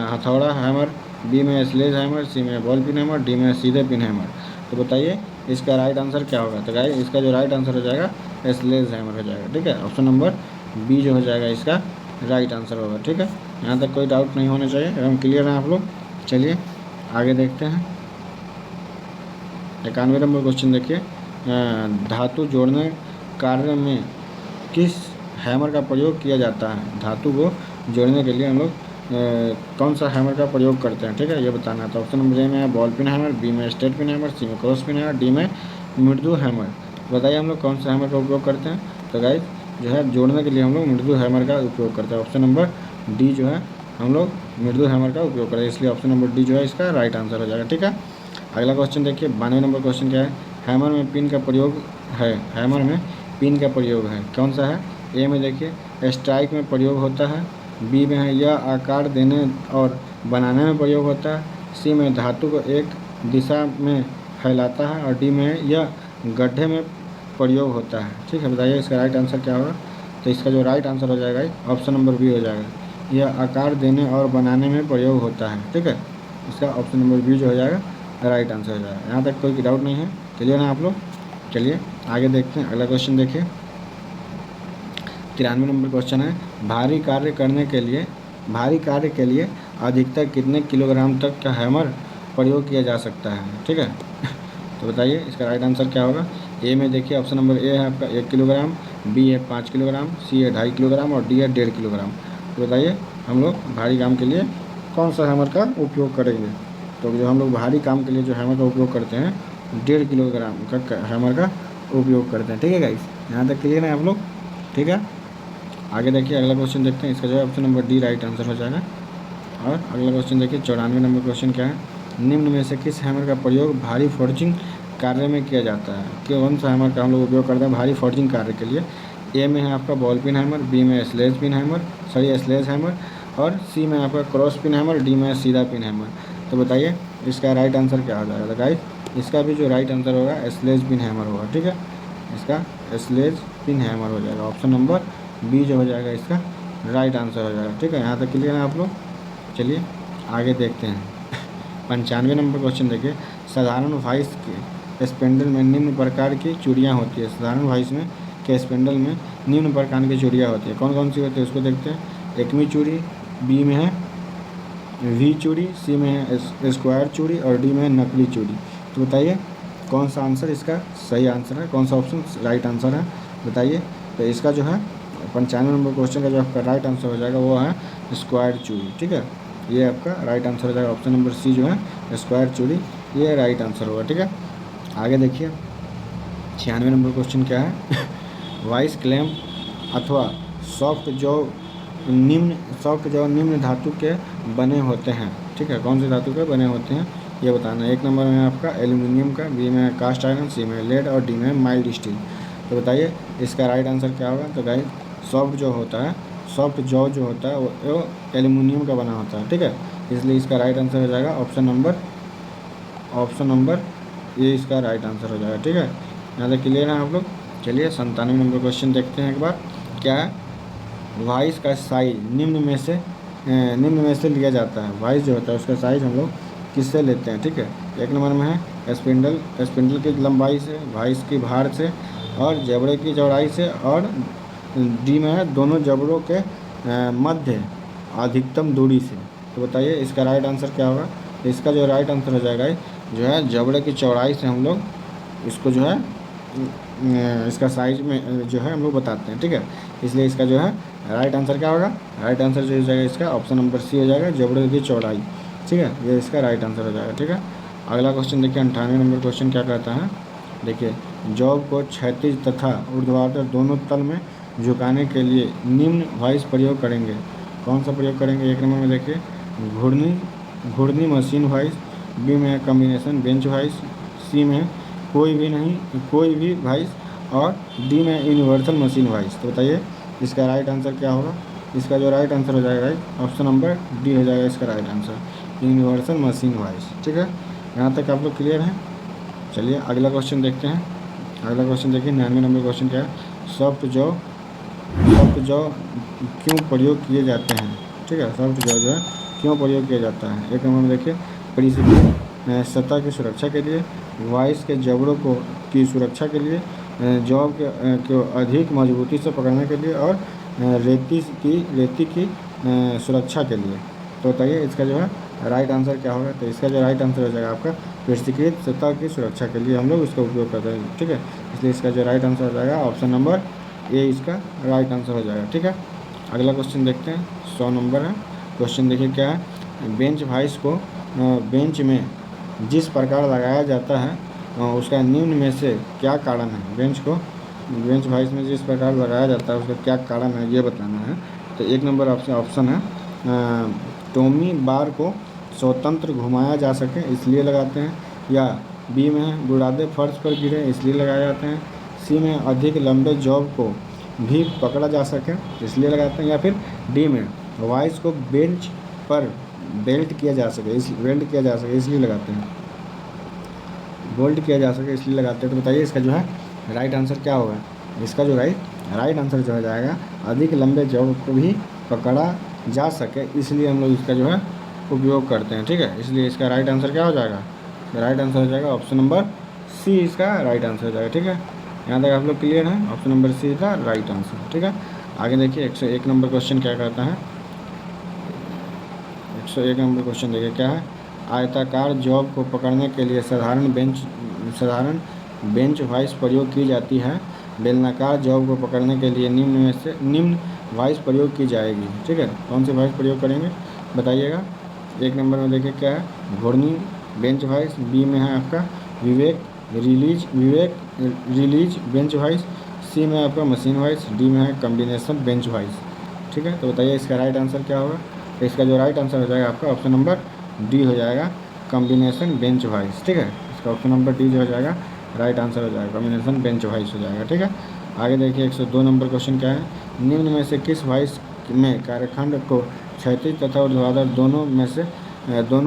हथौड़ा हैमर, बी में स्लेज हैमर, सी में बॉल पिन हैमर, डी में सीधे पिन हैमर। तो बताइए इसका राइट आंसर क्या होगा? तो गाइस इसका जो राइट आंसर हो जाएगा स्लेज हैमर हो जाएगा। ठीक है, ऑप्शन नंबर बी जो हो जाएगा इसका राइट आंसर होगा। ठीक है, यहाँ तक कोई डाउट नहीं होना चाहिए, एकदम क्लियर है आप लोग। चलिए आगे देखते हैं 91 नंबर क्वेश्चन देखिए। धातु जोड़ने कार्य में किस हैमर का प्रयोग किया जाता है? धातु को जोड़ने के लिए हम लोग कौन सा हैमर का प्रयोग करते हैं? ठीक है, ये बताना है। तो ऑप्शन नंबर ए में है बॉल पिन हैमर, बी में स्ट्रेट पिन हैमर, सी में क्रॉस पिन हैमर, डी में मृदु हैमर। बताइए हम लोग कौन सा हैमर का उपयोग करते हैं? तो गाइस जो है जोड़ने के लिए हम लोग मृदु हैमर का उपयोग करते हैं। ऑप्शन नंबर डी जो है हम लोग मृदु हैमर का उपयोग करते हैं, इसलिए ऑप्शन नंबर डी जो है इसका राइट आंसर हो जाएगा। ठीक है, अगला क्वेश्चन देखिए 92 नंबर क्वेश्चन क्या है। हैमर में पिन का प्रयोग है, हैमर में पिन का प्रयोग है, कौन सा है? ए में देखिए स्ट्राइक में प्रयोग होता है, बी में है यह आकार देने और बनाने में प्रयोग होता है, सी में धातु को एक दिशा में फैलाता है, और डी में है यह गड्ढे में प्रयोग होता है। ठीक है, बताइए इसका राइट आंसर क्या होगा? तो इसका जो राइट आंसर हो जाएगा ऑप्शन नंबर बी हो जाएगा, यह आकार देने और बनाने में प्रयोग होता है। ठीक है, इसका ऑप्शन नंबर बी जो हो जाएगा राइट आंसर हो जाएगा। यहाँ तक कोई डाउट नहीं है, क्लियर ना आप लोग? चलिए आगे देखते हैं अगला क्वेश्चन देखिए 93 नंबर क्वेश्चन है। भारी कार्य के लिए अधिकतर कितने किलोग्राम तक का हैमर प्रयोग किया जा सकता है? ठीक है तो बताइए इसका राइट आंसर क्या होगा? ए में देखिए ऑप्शन नंबर ए है आपका 1 किलोग्राम, बी है 5 किलोग्राम, सी है 2.5 किलोग्राम और डी है 1.5 किलोग्राम। तो बताइए हम लोग भारी काम के लिए कौन सा हैमर का उपयोग करेंगे? तो जो हम लोग भारी काम के लिए जो हैमर का उपयोग करते हैं 1.5 किलोग्राम का हैमर का उपयोग करते हैं। ठीक है गाइस, यहाँ तक क्लियर है आप लोग? ठीक है, आगे देखिए अगला क्वेश्चन देखते हैं। इसका जो option number D right answer हो जाएगा। और अगला क्वेश्चन देखिए 94 नंबर क्वेश्चन क्या है, निम्न में से किस हैमर का प्रयोग भारी फोर्जिंग कार्य में किया जाता है? कौन सा हैमर का हम लोग उपयोग करते हैं भारी फोर्जिंग कार्य के लिए? ए में है आपका बॉल पिन हैमर, बी में sledge pin hammer, sledge hammer, और सी में आपका क्रॉस पिन हैमर, डी में सीधा पिन हैमर। तो बताइए इसका राइट आंसर क्या हो जाएगा? गाइस इसका भी जो राइट आंसर होगा स्लेज पिन हैमर होगा। ठीक है, इसका स्लेज पिन हैमर हो जाएगा। ऑप्शन नंबर बी जो हो जाएगा इसका राइट आंसर हो जाएगा। ठीक है, यहाँ तक क्लियर है आप लोग? चलिए आगे देखते हैं। 95 नंबर क्वेश्चन देखिए, साधारण वॉइस के स्पेंडल में निम्न प्रकार की चूड़ियाँ होती है। साधारण वॉइस में के स्पेंडल में निम्न प्रकार की चूड़ियाँ होती है। कौन कौन सी होती है उसको देखते हैं। एकमी चूड़ी, बी में है वी चूड़ी, सी में है स्क्वायर चूड़ी, और डी में है नकली चूड़ी। तो बताइए कौन सा आंसर इसका सही आंसर है, कौन सा ऑप्शन राइट आंसर है बताइए। तो इसका जो है 95 नंबर क्वेश्चन का जो आपका राइट आंसर हो जाएगा वो है स्क्वायर चूड़ी। ठीक है, ये आपका राइट आंसर हो जाएगा। ऑप्शन नंबर सी जो है स्क्वायर चूड़ी, ये राइट आंसर होगा। ठीक है, आगे देखिए 96 नंबर क्वेश्चन क्या है, वॉइस क्लेम अथवा सॉफ्ट जो निम्न धातु के बने होते हैं। ठीक है, कौन से धातु के बने होते हैं ये बताना है। एक नंबर में आपका एल्यूमिनियम का, बी में कास्ट आयरन, सी में लेड, और डी में माइल्ड स्टील। तो बताइए इसका राइट आंसर क्या होगा? तो गाइस सॉफ्ट जो होता है, सॉफ्ट जॉ जो होता है वो एल्यूमिनियम का बना होता है। ठीक है, इसलिए इसका राइट आंसर हो जाएगा ऑप्शन नंबर ये इसका राइट आंसर हो जाएगा। ठीक है, यहाँ तक क्लियर है आप लोग? चलिए 97 नंबर क्वेश्चन देखते हैं एक बार। क्या है, वॉइस का साइज निम्न में से लिया जाता है। वॉइस जो होता है उसका साइज हम लोग किससे लेते हैं? ठीक है, एक नंबर में है स्पिंडल की लंबाई से, वॉइस की भार से, और जबड़े की चौड़ाई से, और डी में है दोनों जबड़ों के मध्य अधिकतम दूरी से। तो बताइए इसका राइट आंसर क्या होगा? तो इसका जो राइट आंसर हो जाएगा जो है जबड़े की चौड़ाई से हम लोग इसको जो है इसका साइज में जो है हम लोग बताते हैं। ठीक है, इसलिए इसका जो है राइट आंसर क्या होगा? राइट आंसर जो हो जाएगा इसका ऑप्शन नंबर सी हो जाएगा, जबड़े की चौड़ाई। ठीक है, ये इसका राइट आंसर हो जाएगा। ठीक है, अगला क्वेश्चन देखिए 98 नंबर क्वेश्चन क्या कहता है। देखिए जॉब को क्षैतिज तथा ऊर्ध्वाधर दोनों तल में झुकाने के लिए निम्न वॉइस प्रयोग करेंगे। कौन सा प्रयोग करेंगे? एक नंबर में देखिए घूर्णी मशीन वॉइस, बी में है कॉम्बिनेशन बेंच वॉइस, सी में कोई भी वॉइस, और डी में यूनिवर्सल मशीन वॉइस। तो बताइए इसका राइट आंसर क्या होगा? इसका जो राइट आंसर हो जाएगा ऑप्शन नंबर डी हो जाएगा इसका right answer, universal machine voice. ठीक है, यहाँ तक आप लोग क्लियर हैं? चलिए अगला क्वेश्चन देखते हैं। अगला क्वेश्चन देखिए 99 नंबर क्वेश्चन क्या है, सॉफ्ट जॉ क्यों प्रयोग किए जाते हैं? ठीक है, सॉफ्ट जॉ जो है क्यों प्रयोग किया जाता है? एक नंबर में देखिए प्रिसिपिट सतह की सुरक्षा के लिए, वॉइस के जबड़ों की सुरक्षा के लिए, जॉ को अधिक मजबूती से पकड़ने के लिए, और रेती की सुरक्षा के लिए। तो बताइए इसका जो है राइट आंसर क्या होगा? तो इसका जो राइट आंसर हो जाएगा आपका पृथ्वीकृत सतह की सुरक्षा के लिए हम लोग इसका उपयोग करते हैं। ठीक है, इसलिए इसका जो राइट आंसर हो जाएगा ऑप्शन नंबर ए इसका राइट आंसर हो जाएगा। ठीक है, अगला क्वेश्चन देखते हैं 100 नंबर है क्वेश्चन। देखिए क्या है, बेंच वॉइस को बेंच में जिस प्रकार लगाया जाता है उसका निम्न में से क्या कारण है? बेंच वॉइस में जिस प्रकार लगाया जाता है उसका क्या कारण है ये बताना है। तो एक नंबर ऑप्शन है टॉमी बार को स्वतंत्र घुमाया जा सके इसलिए लगाते हैं, या बी में है बुरादे फर्श पर गिरे इसलिए लगाए जाते हैं, सी में अधिक लंबे जॉब को भी पकड़ा जा सके इसलिए लगाते हैं, या फिर डी में वॉइस को बेंच पर वेल्ड किया जा सके इसलिए लगाते हैं, बोल्ड किया जा सके इसलिए लगाते हैं। तो बताइए इसका जो है राइट आंसर क्या होगा? इसका जो राइट आंसर जो हो जाएगा अधिक लंबे जॉब को भी पकड़ा जा सके इसलिए हम लोग इसका जो है उपयोग करते हैं। ठीक है, इसलिए इसका राइट आंसर क्या हो जाएगा? राइट आंसर हो जाएगा ऑप्शन नंबर सी इसका राइट आंसर हो जाएगा। ठीक है, यहाँ तक आप लोग क्लियर हैं? ऑप्शन नंबर सी का राइट आंसर। ठीक है, आगे देखिए 101 नंबर क्वेश्चन क्या कहता है। 101 नंबर क्वेश्चन देखिए क्या है, आयताकार जॉब को पकड़ने के लिए साधारण बेंच वॉइस प्रयोग की जाती है, बेलनाकार जॉब को पकड़ने के लिए निम्न वॉइस प्रयोग की जाएगी। ठीक है, कौन सी वॉइस प्रयोग करेंगे बताइएगा? एक नंबर में देखिए क्या है, घूर्णी बेंच वाइज। बी में है आपका विवेक रिलीज बेंच वाइज। सी में आपका मशीन वाइज। डी में है कॉम्बिनेशन बेंच वाइज। ठीक है, तो बताइए इसका राइट आंसर क्या होगा। तो इसका जो राइट आंसर हो जाएगा आपका ऑप्शन नंबर डी हो जाएगा, कॉम्बिनेशन बेंच वाइज। ठीक है, इसका ऑप्शन नंबर डी जो हो जाएगा राइट आंसर हो जाएगा, कॉम्बिनेशन बेंच वाइज हो जाएगा। ठीक है, आगे देखिए 102 नंबर क्वेश्चन क्या है, निम्न में से किस वाइज में कार्यखंड को क्षैतिज तथा ऊर्ध्वाधर दोनों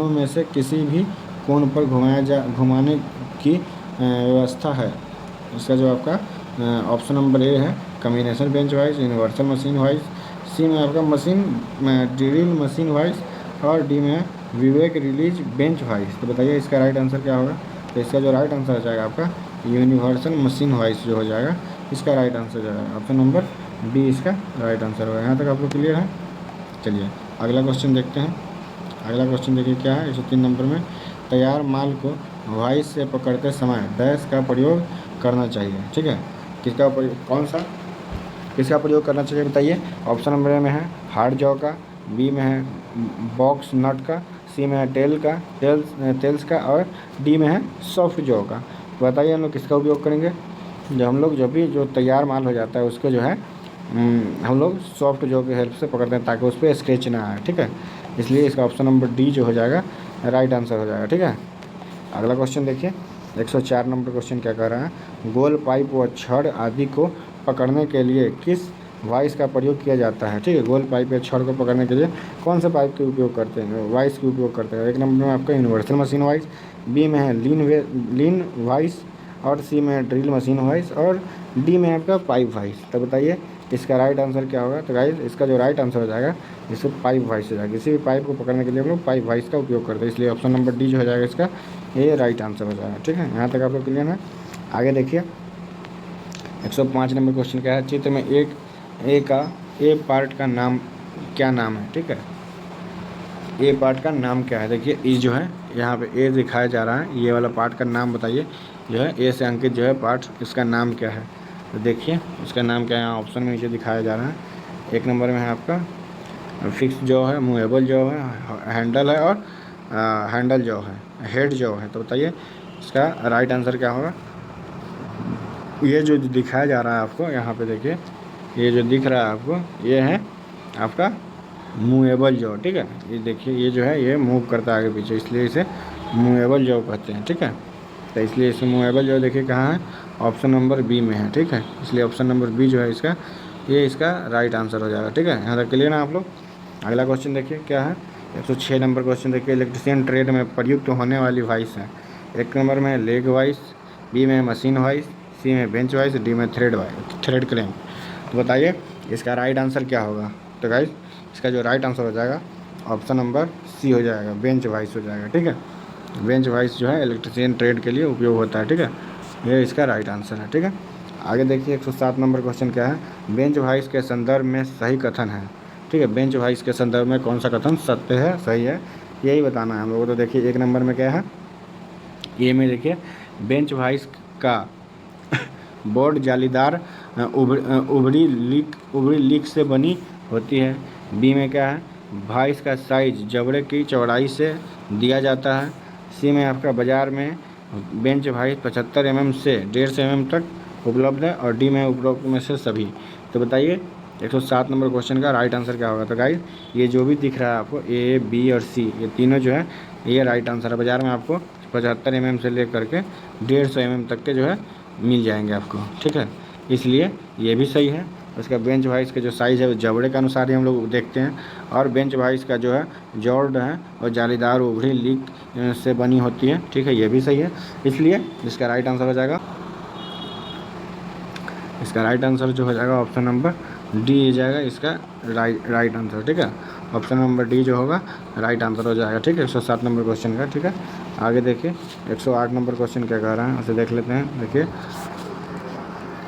में से किसी भी कोण पर घुमाने की व्यवस्था है। इसका जो आपका ऑप्शन नंबर ए है, combination bench vice, universal machine vice. C में आपका ड्रिल मशीन वाइज। और डी में विवेक रिलीज बेंच वाइज। तो बताइए इसका राइट आंसर क्या होगा। तो इसका जो राइट आंसर हो जाएगा आपका यूनिवर्सल मशीन वाइज जो हो जाएगा, इसका राइट आंसर हो जाएगा ऑप्शन नंबर बी, इसका राइट आंसर होगा। यहाँ तक आपको क्लियर है। चलिए अगला क्वेश्चन देखते हैं। अगला क्वेश्चन देखिए क्या है, 103 नंबर में, तैयार माल को वाइस से पकड़ते समय डैश का प्रयोग करना चाहिए। ठीक है, किसका प्रयोग करना चाहिए बताइए। ऑप्शन नंबर ए में है हार्ड जॉ का, बी में है बॉक्स नट का, सी में है टेल्स का, और डी में है सॉफ्ट जॉ का। तो बताइए हम लोग किसका उपयोग करेंगे। जब भी जो तैयार माल हो जाता है उसको जो है हम लोग सॉफ्ट जॉ की हेल्प से पकड़ते हैं ताकि उस पर स्क्रैच ना आए। ठीक है, इसलिए इसका ऑप्शन नंबर डी जो हो जाएगा राइट आंसर हो जाएगा। ठीक है, अगला क्वेश्चन देखिए 104 नंबर क्वेश्चन क्या कह रहा है, गोल पाइप व छड़ आदि को पकड़ने के लिए किस वाइस का प्रयोग किया जाता है। ठीक है, गोल पाइप या छड़ को पकड़ने के लिए कौन से पाइप के उपयोग करते हैं, वाइस के उपयोग करते हैं। एक नंबर में आपका यूनिवर्सल मशीन वाइस, बी में है लीन वाइस, और सी में है ड्रिल मशीन वाइस, और डी में आपका पाइप वाइस। तो बताइए इसका राइट आंसर क्या होगा। तो गाइस इसका जो राइट आंसर हो जाएगा इसको पाइप वाइस हो जाएगा। किसी भी पाइप को पकड़ने के लिए हम लोग पाइप वाइस का उपयोग करते हैं, इसलिए ऑप्शन नंबर डी जो हो जाएगा इसका ये राइट आंसर हो जाएगा। ठीक है, यहाँ तक आप लोग क्लियर है। आगे देखिए 105 नंबर क्वेश्चन क्या है, चित्र में ए पार्ट का नाम क्या नाम है। ठीक है, ए पार्ट का नाम क्या है। देखिए ई जो है यहाँ पे ए दिखाया जा रहा है, ये वाला पार्ट का नाम बताइए। जो है ए से अंकित जो है पार्ट, इसका नाम क्या है। तो देखिए उसका नाम क्या है, यहाँ ऑप्शन में नीचे दिखाया जा रहा है। एक नंबर में है आपका फिक्स जॉ है, मूवेबल जॉ है, हैंडल है, और हैंडल जॉ है, हेड जॉ है। तो बताइए इसका राइट आंसर क्या होगा। ये जो दिखाया जा रहा है आपको यहाँ पे देखिए, ये जो दिख रहा है आपको ये है आपका मूवेबल जॉ। ठीक है, ये देखिए ये जो है ये मूव करता है आगे पीछे, इसलिए इसे मूवेबल जॉ कहते हैं। ठीक है, तो इसलिए इसे मूवेबल जॉ देखिए कहाँ है, ऑप्शन नंबर बी में है। ठीक है, इसलिए ऑप्शन नंबर बी जो है इसका राइट आंसर हो जाएगा। ठीक है, यहाँ तक क्लियर ना आप लोग। अगला क्वेश्चन देखिए क्या है, 106 नंबर क्वेश्चन देखिए, इलेक्ट्रीशियन ट्रेड में प्रयुक्त होने वाली वाइस है। एक नंबर में लेग वाइस, बी में मशीन वाइस, सी में बेंच वाइस, डी में थ्रेड क्लैंप। तो बताइए इसका राइट आंसर क्या होगा। तो गाइस इसका जो राइट आंसर हो जाएगा ऑप्शन नंबर सी हो जाएगा, बेंच वाइस हो जाएगा। ठीक है, बेंच वाइस जो है इलेक्ट्रीशियन ट्रेड के लिए उपयोग होता है। ठीक है, ये इसका राइट आंसर है। ठीक है, आगे देखिए 107 नंबर क्वेश्चन क्या है, बेंच वाइस के संदर्भ में सही कथन है। ठीक है, बेंच वाइस के संदर्भ में कौन सा कथन सत्य है, सही है, यही बताना है हम लोगों को। तो देखिए एक नंबर में क्या है, ए में देखिए बेंच वाइस का बोर्ड जालीदार उभरी लीक से बनी होती है। बी में क्या है, वाइस का साइज जबड़े की चौड़ाई से दिया जाता है। सी में आपका बाज़ार में बेंच वाइस 75 mm से 150 mm तक उपलब्ध है, और डी में उपलब्ध में से सभी। तो बताइए 107 नंबर क्वेश्चन का राइट आंसर क्या होगा। तो गाइस ये जो भी दिख रहा है आपको ए, बी और सी, ये तीनों जो है ये राइट आंसर है। बाज़ार में आपको 75 mm से लेकर के 150 mm तक के जो है मिल जाएंगे आपको। ठीक है, इसलिए ये भी सही है। उसका बेंच वाइस का जो साइज़ है वो जबड़े के अनुसार ही हम लोग देखते हैं, और बेंच वाइस का जो है जॉर्ड है और जालीदार उभरी लीक से बनी होती है। ठीक है, ये भी सही है, इसलिए इसका राइट आंसर हो जाएगा, इसका राइट आंसर जो हो जाएगा ऑप्शन नंबर डी हो जाएगा इसका राइट आंसर। ठीक है, ऑप्शन नंबर डी जो होगा राइट आंसर हो जाएगा। ठीक है, 107 नंबर क्वेश्चन का। ठीक है, आगे देखिए 108 नंबर क्वेश्चन क्या कह रहा है उसे देख लेते हैं। देखिए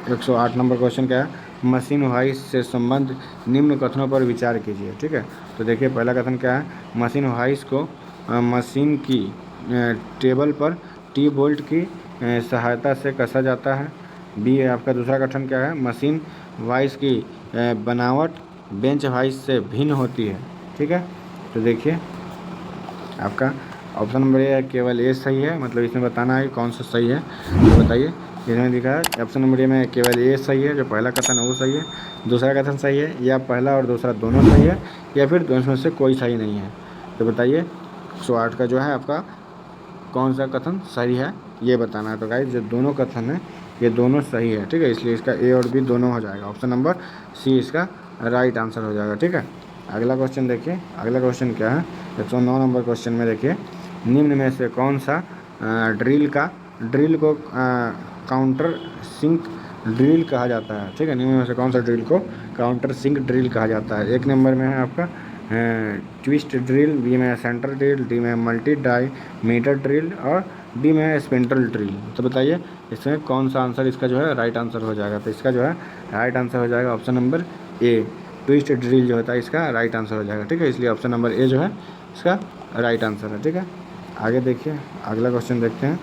108 नंबर क्वेश्चन क्या है, मशीन वाइस से संबंध निम्न कथनों पर विचार कीजिए। ठीक है, तो देखिए पहला कथन क्या है, मशीन वाइस को मशीन की टेबल पर टी बोल्ट की सहायता से कसा जाता है। बी आपका दूसरा कथन क्या है, मशीन वाइस की बनावट बेंच वाइस से भिन्न होती है। ठीक है, तो देखिए आपका ऑप्शन नंबर ए है, केवल ए सही है, मतलब इसमें बताना है कौन सा सही है। तो बताइए, इसमें लिखा है ऑप्शन नंबर ए में केवल ए सही है, जो पहला कथन है वो सही है, दूसरा कथन सही है, या पहला और दूसरा दोनों सही है, या फिर दोनों में से कोई सही नहीं है। तो बताइए 108 का जो है आपका कौन सा कथन सही है ये बताना है। तो गाइस जो दोनों कथन है ये दोनों सही है, ठीक है, इसलिए इसका ए और बी दोनों हो जाएगा। ऑप्शन नंबर सी इसका राइट आंसर हो जाएगा, ठीक है। अगला क्वेश्चन देखिए, अगला क्वेश्चन क्या है, 109 नंबर क्वेश्चन में देखिए, निम्न में से कौन सा ड्रिल को काउंटर सिंक ड्रिल कहा जाता है, ठीक है। निम्न में से कौन सा ड्रिल को काउंटर सिंक ड्रिल कहा जाता है। एक नंबर में है आपका ट्विस्ट ड्रिल, बी में सेंटर ड्रिल, डी में मल्टी डाई मीटर ड्रिल और डी में स्पिंडल ड्रिल। तो बताइए इसमें कौन सा आंसर इसका जो है राइट आंसर हो जाएगा। तो इसका जो है राइट आंसर हो जाएगा ऑप्शन नंबर ए, ट्विस्ट ड्रिल जो होता है इसका राइट आंसर हो जाएगा, ठीक है। इसलिए ऑप्शन नंबर ए जो है इसका राइट आंसर है, ठीक है। आगे देखिए, अगला क्वेश्चन देखते हैं।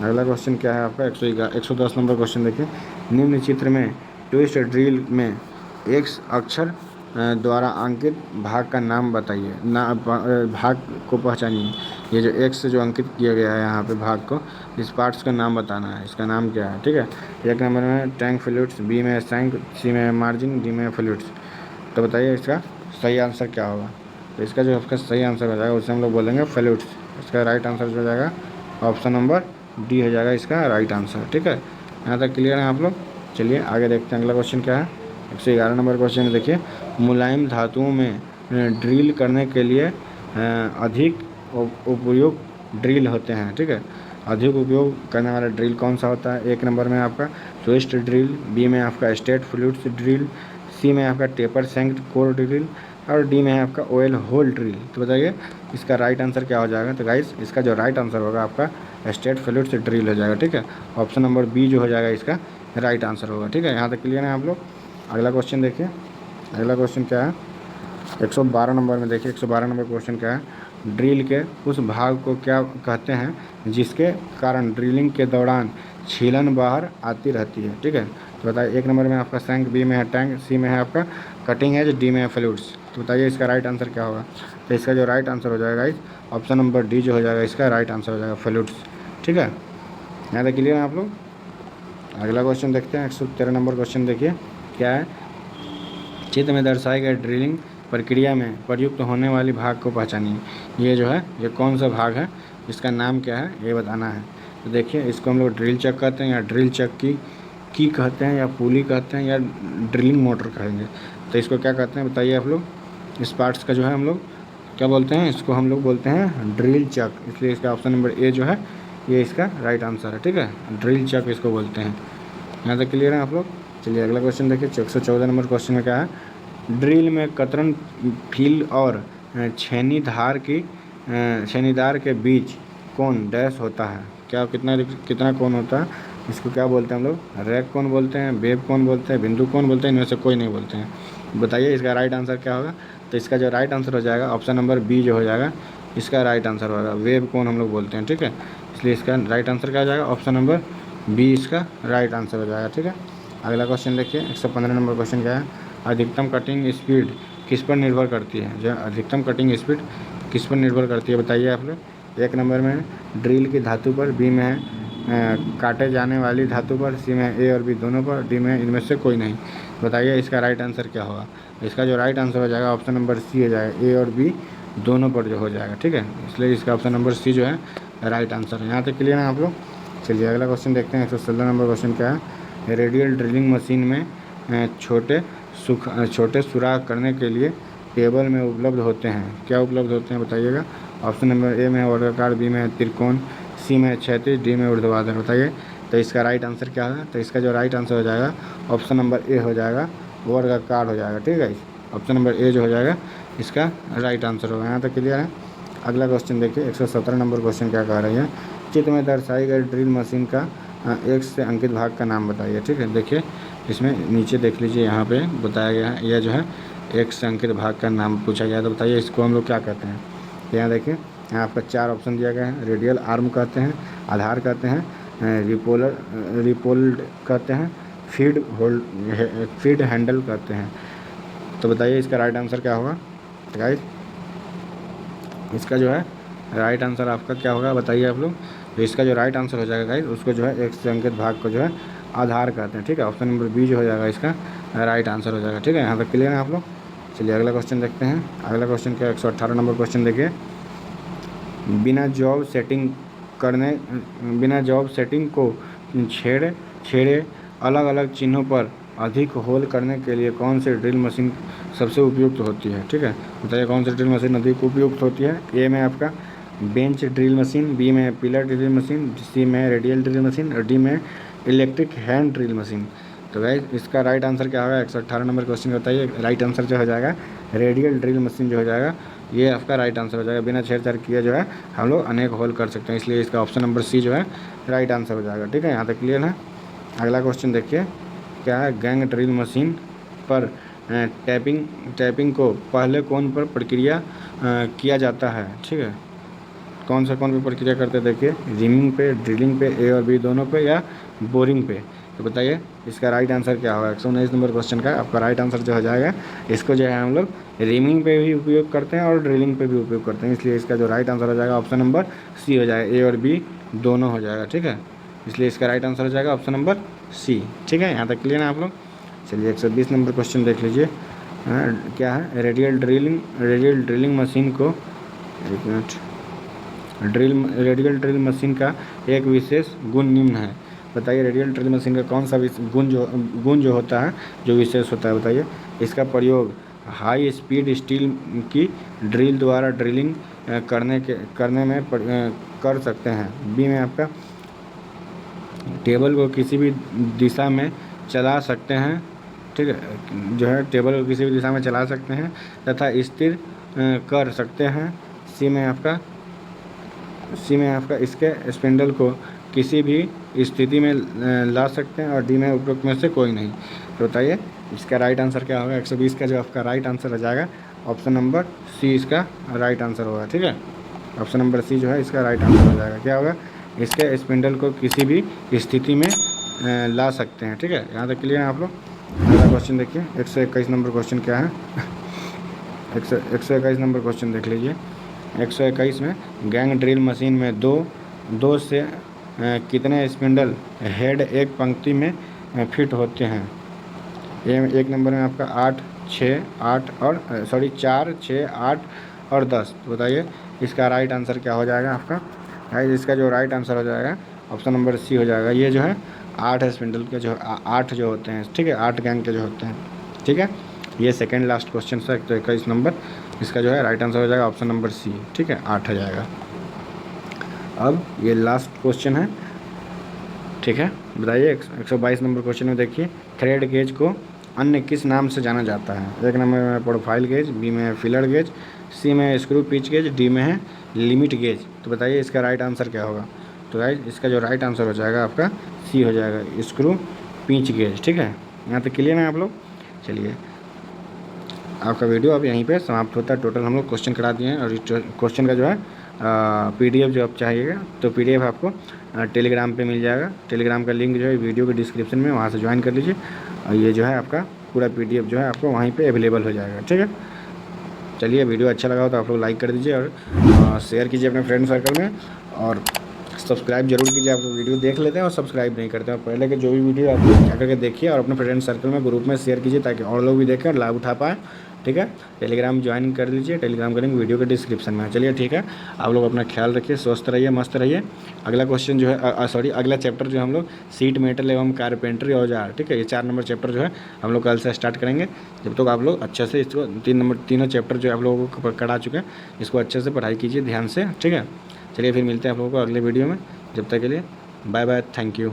अगला क्वेश्चन क्या है आपका 110 नंबर क्वेश्चन देखिए, निम्न चित्र में ट्विस्ट ड्रिल में एक्स अक्षर द्वारा अंकित भाग का नाम बताइए, भाग को पहचानिए। ये जो एक्स से जो अंकित किया गया है यहाँ पे भाग को, इस पार्ट्स का नाम बताना है, इसका नाम क्या है, ठीक है। एक नंबर में टैंक फ्लूइड्स, बी में टैंक, सी में मार्जिन, डी में फ्लूइड्स। तो बताइए इसका सही आंसर क्या होगा। तो इसका जो आपका सही आंसर हो जाएगा उसे हम लोग बोलेंगे फ्लूइड्स। इसका राइट आंसर जो हो जाएगा ऑप्शन नंबर डी हो जाएगा इसका राइट आंसर, ठीक है। यहाँ तक क्लियर है आप लोग। चलिए आगे देखते हैं अगला क्वेश्चन क्या है। 111 नंबर क्वेश्चन में देखिए, मुलायम धातुओं में ड्रिल करने के लिए अधिक उपयुक्त ड्रिल होते हैं, ठीक है। अधिक उपयोग करने वाला ड्रिल कौन सा होता है। एक नंबर में आपका ट्विस्ट ड्रिल, बी में आपका स्ट्रेट फ्लूइड्स ड्रिल, सी में आपका टेपर सेंक्ड कोर ड्रिल और डी में है आपका ऑयल होल ड्रिल। तो बताइए इसका राइट आंसर क्या हो जाएगा। तो गाइस इसका जो राइट आंसर होगा आपका स्ट्रेट फ्लूइड्स ड्रिल हो जाएगा, ठीक है। ऑप्शन नंबर बी जो हो जाएगा इसका राइट आंसर होगा, ठीक है। यहाँ तक क्लियर है आप लोग। अगला क्वेश्चन देखिए, अगला क्वेश्चन क्या है 112 नंबर में देखिए, 112 नंबर क्वेश्चन क्या है, ड्रिल के उस भाग को क्या कहते हैं जिसके कारण ड्रिलिंग के दौरान छीलन बाहर आती रहती है, ठीक है। तो बताइए एक नंबर में आपका सैंक, बी में है टैंक, सी में है आपका कटिंग एज, डी में है फ्लूइड्स। तो बताइए इसका राइट आंसर क्या होगा। तो इसका जो राइट आंसर हो जाएगा इस ऑप्शन नंबर डी जो हो जाएगा इसका राइट आंसर हो जाएगा फ्लूइड्स, ठीक है। यहाँ तक क्लियर है आप लोग। अगला क्वेश्चन देखते हैं 113 नंबर क्वेश्चन देखिए क्या है, चित्र में दर्शाए गए ड्रिलिंग प्रक्रिया में प्रयुक्त होने वाली भाग को पहचानिए। ये जो है ये कौन सा भाग है, इसका नाम क्या है ये बताना है। तो देखिए इसको हम लोग ड्रिल चक कहते हैं, या ड्रिल चक की कहते हैं, या पुली कहते हैं, या ड्रिलिंग मोटर कहेंगे। तो इसको क्या कहते हैं बताइए आप लोग। इस पार्ट्स का जो है हम लोग क्या बोलते हैं, इसको हम लोग बोलते हैं ड्रिल चक। इसलिए इसका ऑप्शन नंबर ए जो है ये इसका राइट आंसर है, ठीक है। ड्रिल चक इसको बोलते हैं। यहाँ तक क्लियर है आप लोग। चलिए अगला क्वेश्चन देखिए 114 नंबर क्वेश्चन में क्या है, ड्रिल में कतरन फील और छेनीदार के बीच कोण डैश होता है। क्या कितना कोण होता है, इसको क्या बोलते हैं हम लोग, रैक कोण बोलते हैं, वेब कोण बोलते हैं, बिंदु कोण बोलते हैं, इनमें से कोई नहीं बोलते हैं। बताइए इसका राइट आंसर क्या होगा। तो इसका जो राइट आंसर हो जाएगा ऑप्शन नंबर बी जो हो जाएगा इसका राइट आंसर होगा, वेब कोण हम लोग बोलते हैं, ठीक है। इसलिए इसका राइट आंसर क्या हो जाएगा, ऑप्शन नंबर बी इसका राइट आंसर हो जाएगा, ठीक है। अगला क्वेश्चन देखिए 115 नंबर क्वेश्चन क्या है, अधिकतम कटिंग स्पीड किस पर निर्भर करती है। जो अधिकतम कटिंग स्पीड किस पर निर्भर करती है बताइए आप लोग। एक नंबर में ड्रिल की धातु पर, बी में है काटे जाने वाली धातु पर, सी में ए और बी दोनों पर, डी में इनमें से कोई नहीं। बताइए इसका राइट आंसर क्या होगा। इसका जो राइट आंसर हो जाएगा ऑप्शन नंबर सी हो जाएगा, ए और बी दोनों पर जो हो जाएगा, ठीक है। इसलिए इसका ऑप्शन नंबर सी जो है राइट आंसर है। यहाँ तक क्लियर है आप लोग। चलिए अगला क्वेश्चन देखते हैं 116 नंबर क्वेश्चन क्या है, रेडियल ड्रिलिंग मशीन में छोटे सुराख करने के लिए टेबल में उपलब्ध होते हैं। क्या उपलब्ध होते हैं बताइएगा। ऑप्शन नंबर ए में है वर्गाकार, बी में है त्रिकोण, सी में है क्षैतिज, डी में ऊर्ध्वाधर। बताइए तो इसका राइट आंसर क्या है। तो इसका जो राइट आंसर हो जाएगा ऑप्शन नंबर ए हो जाएगा, वर्गाकार हो जाएगा, ठीक है। ऑप्शन नंबर ए जो हो जाएगा इसका राइट आंसर होगा। यहाँ तक क्लियर है। अगला क्वेश्चन देखिए 117 नंबर क्वेश्चन क्या कह रही है, चित्र में दर्शाई गई ड्रिल मशीन का एक से अंकित भाग का नाम बताइए, ठीक है। देखिए इसमें नीचे देख लीजिए यहाँ पे बताया गया है, यह जो है एक से अंकित भाग का नाम पूछा गया है। तो बताइए इसको हम लोग क्या कहते हैं। यहाँ देखिए यहाँ आपका 4 ऑप्शन दिया गया है, रेडियल आर्म कहते हैं, आधार कहते हैं, रिपोल्ड कहते हैं, फीड हैंडल कहते हैं। तो बताइए इसका राइट आंसर क्या होगा। तो गाइस इसका जो है राइट आंसर आपका क्या होगा बताइए आप लोग। तो इसका जो राइट आंसर हो जाएगा गाइस, उसको जो है 1 से अंकित भाग को जो है आधार कहते हैं, ठीक है। ऑप्शन नंबर बी जो हो जाएगा इसका राइट आंसर हो जाएगा, ठीक है। यहाँ तक क्लियर है आप लोग। चलिए अगला क्वेश्चन देखते हैं। अगला क्वेश्चन क्या 118 नंबर क्वेश्चन देखिए। बिना जॉब सेटिंग को छेड़े अलग अलग चिन्हों पर अधिक होल करने के लिए कौन सी ड्रिल मशीन सबसे उपयुक्त होती है, ठीक है। बताइए कौन सी ड्रिल मशीन अधिक उपयुक्त होती है। ए में आपका बेंच ड्रिल मशीन, बी में पिलर ड्रिल मशीन, सी में रेडियल ड्रिल मशीन और डी में इलेक्ट्रिक हैंड ड्रिल मशीन। तो गाइस इसका राइट आंसर क्या होगा 118 नंबर क्वेश्चन बताइए। राइट आंसर जो हो जाएगा रेडियल ड्रिल मशीन जो हो जाएगा, ये आपका राइट आंसर हो जाएगा। बिना छेड़छाड़ किए जो है हम लोग अनेक होल कर सकते हैं, इसलिए इसका ऑप्शन नंबर सी जो है राइट आंसर हो जाएगा, ठीक है। यहाँ तक क्लियर है। अगला क्वेश्चन देखिए क्या है। गैंग ड्रिल मशीन पर टैपिंग को पहले कौन पर प्रक्रिया किया जाता है, ठीक है। कौन पे प्रक्रिया करते हैं देखिए, रिमिंग पे, ड्रिलिंग पे, ए और बी दोनों पे या बोरिंग पे। तो बताइए इसका राइट आंसर क्या होगा। 119 नंबर क्वेश्चन का आपका राइट आंसर जो हो जाएगा, इसको जो है हम लोग रिमिंग पे भी उपयोग करते हैं और ड्रिलिंग पे भी उपयोग करते हैं, इसलिए इसका जो राइट आंसर हो जाएगा ऑप्शन नंबर सी हो जाएगा। ए और बी दोनों हो जाएगा, ठीक है। इसलिए इसका राइट आंसर हो जाएगा ऑप्शन नंबर सी, ठीक है। यहाँ तक क्लियर है आप लोग। चलिए 120 नंबर क्वेश्चन देख लीजिए। क्या है। रेडियल ड्रिलिंग मशीन को एक मिनट रेडियल ड्रिल मशीन का एक विशेष गुण निम्न है। बताइए रेडियल ड्रिल मशीन का कौन सा गुण जो होता है, जो विशेष होता है बताइए। इसका प्रयोग हाई स्पीड स्टील की ड्रिल द्वारा ड्रिलिंग करने में कर सकते हैं। बी में आपका टेबल को किसी भी दिशा में चला सकते हैं, ठीक है, जो है टेबल को किसी भी दिशा में चला सकते हैं तथा स्थिर कर सकते हैं। सी में आपका इसके स्पिंडल को किसी भी स्थिति में ला सकते हैं और डी में उपरोक्त में से कोई नहीं। तो बताइए इसका राइट आंसर क्या होगा। 120 का जो आपका राइट आंसर हो जाएगा ऑप्शन नंबर सी इसका राइट आंसर होगा, ठीक है। ऑप्शन नंबर सी जो है इसका राइट आंसर हो जाएगा। क्या होगा, इसके स्पिंडल को किसी भी स्थिति में ला सकते हैं, ठीक है। यहाँ तक क्लियर है आप लोग। अगला क्वेश्चन देखिए 121 नंबर क्वेश्चन क्या है। 121 नंबर क्वेश्चन देख लीजिए। 121 में गैंग ड्रिल मशीन में दो से कितने स्पिंडल हेड एक पंक्ति में फिट होते हैं। एक नंबर में आपका 4, 6, 8 और 10। तो बताइए इसका राइट आंसर क्या हो जाएगा आपका। गाइस इसका जो राइट आंसर हो जाएगा ऑप्शन नंबर सी हो जाएगा। ये जो है 8 स्पिंडल के जो 8 जो होते हैं, ठीक है, 8 गैंग के जो होते हैं, ठीक है। ये सेकेंड लास्ट क्वेश्चन था 121 नंबर। इसका जो है राइट आंसर हो जाएगा ऑप्शन नंबर सी, ठीक है, 8 हो जाएगा। अब ये लास्ट क्वेश्चन है, ठीक है। बताइए 122 नंबर क्वेश्चन में देखिए थ्रेड गेज को अन्य किस नाम से जाना जाता है। एक नंबर में प्रोफाइल गेज, बी में फिलर गेज, सी में स्क्रू पिच गेज, डी में है लिमिट गेज। तो बताइए इसका राइट आंसर क्या होगा। तो गाइस इसका जो राइट आंसर हो जाएगा आपका सी हो जाएगा, स्क्रू पिच गेज, ठीक है। यहाँ तक क्लियर है आप लोग। चलिए आपका वीडियो अब यहीं पे समाप्त होता है। टोटल हम लोग क्वेश्चन करा दिए हैं और क्वेश्चन का जो है PDF जो आप चाहिएगा तो PDF आपको टेलीग्राम पे मिल जाएगा। टेलीग्राम का लिंक जो है वीडियो के डिस्क्रिप्शन में, वहाँ से ज्वाइन कर लीजिए और ये जो है आपका पूरा PDF जो है आपको वहीं पे अवेलेबल हो जाएगा, ठीक है। चलिए वीडियो अच्छा लगा हो तो आप लोग लाइक कर दीजिए और शेयर कीजिए अपने फ्रेंड सर्कल में और सब्सक्राइब जरूर कीजिए। आप लोग वीडियो देख लेते हैं और सब्सक्राइब नहीं करते हैं, पहले के जो भी वीडियो आप लोग जाकर के देखिए और अपने फ्रेंड सर्कल में ग्रुप में शेयर कीजिए ताकि और लोग भी देखें और लाभ उठा पाएँ, ठीक है। टेलीग्राम ज्वाइन कर लीजिए, टेलीग्राम का लिंक वीडियो के डिस्क्रिप्शन में है। चलिए ठीक है, आप लोग अपना ख्याल रखिए, स्वस्थ रहिए, मस्त रहिए। अगला क्वेश्चन जो है अगला चैप्टर जो हम लोग सीट मेटल एवं कारपेंटरी औजार, ठीक है, ये 4 नंबर चैप्टर जो है हम लोग कल से स्टार्ट करेंगे। जब तक आप लोग अच्छे से इसको तीनों चैप्टर जो आप लोगों को करा चुके हैं, इसको अच्छे से पढ़ाई कीजिए ध्यान से, ठीक है। चलिए फिर मिलते हैं आप लोगों को अगले वीडियो में। जब तक के लिए बाय बाय, थैंक यू।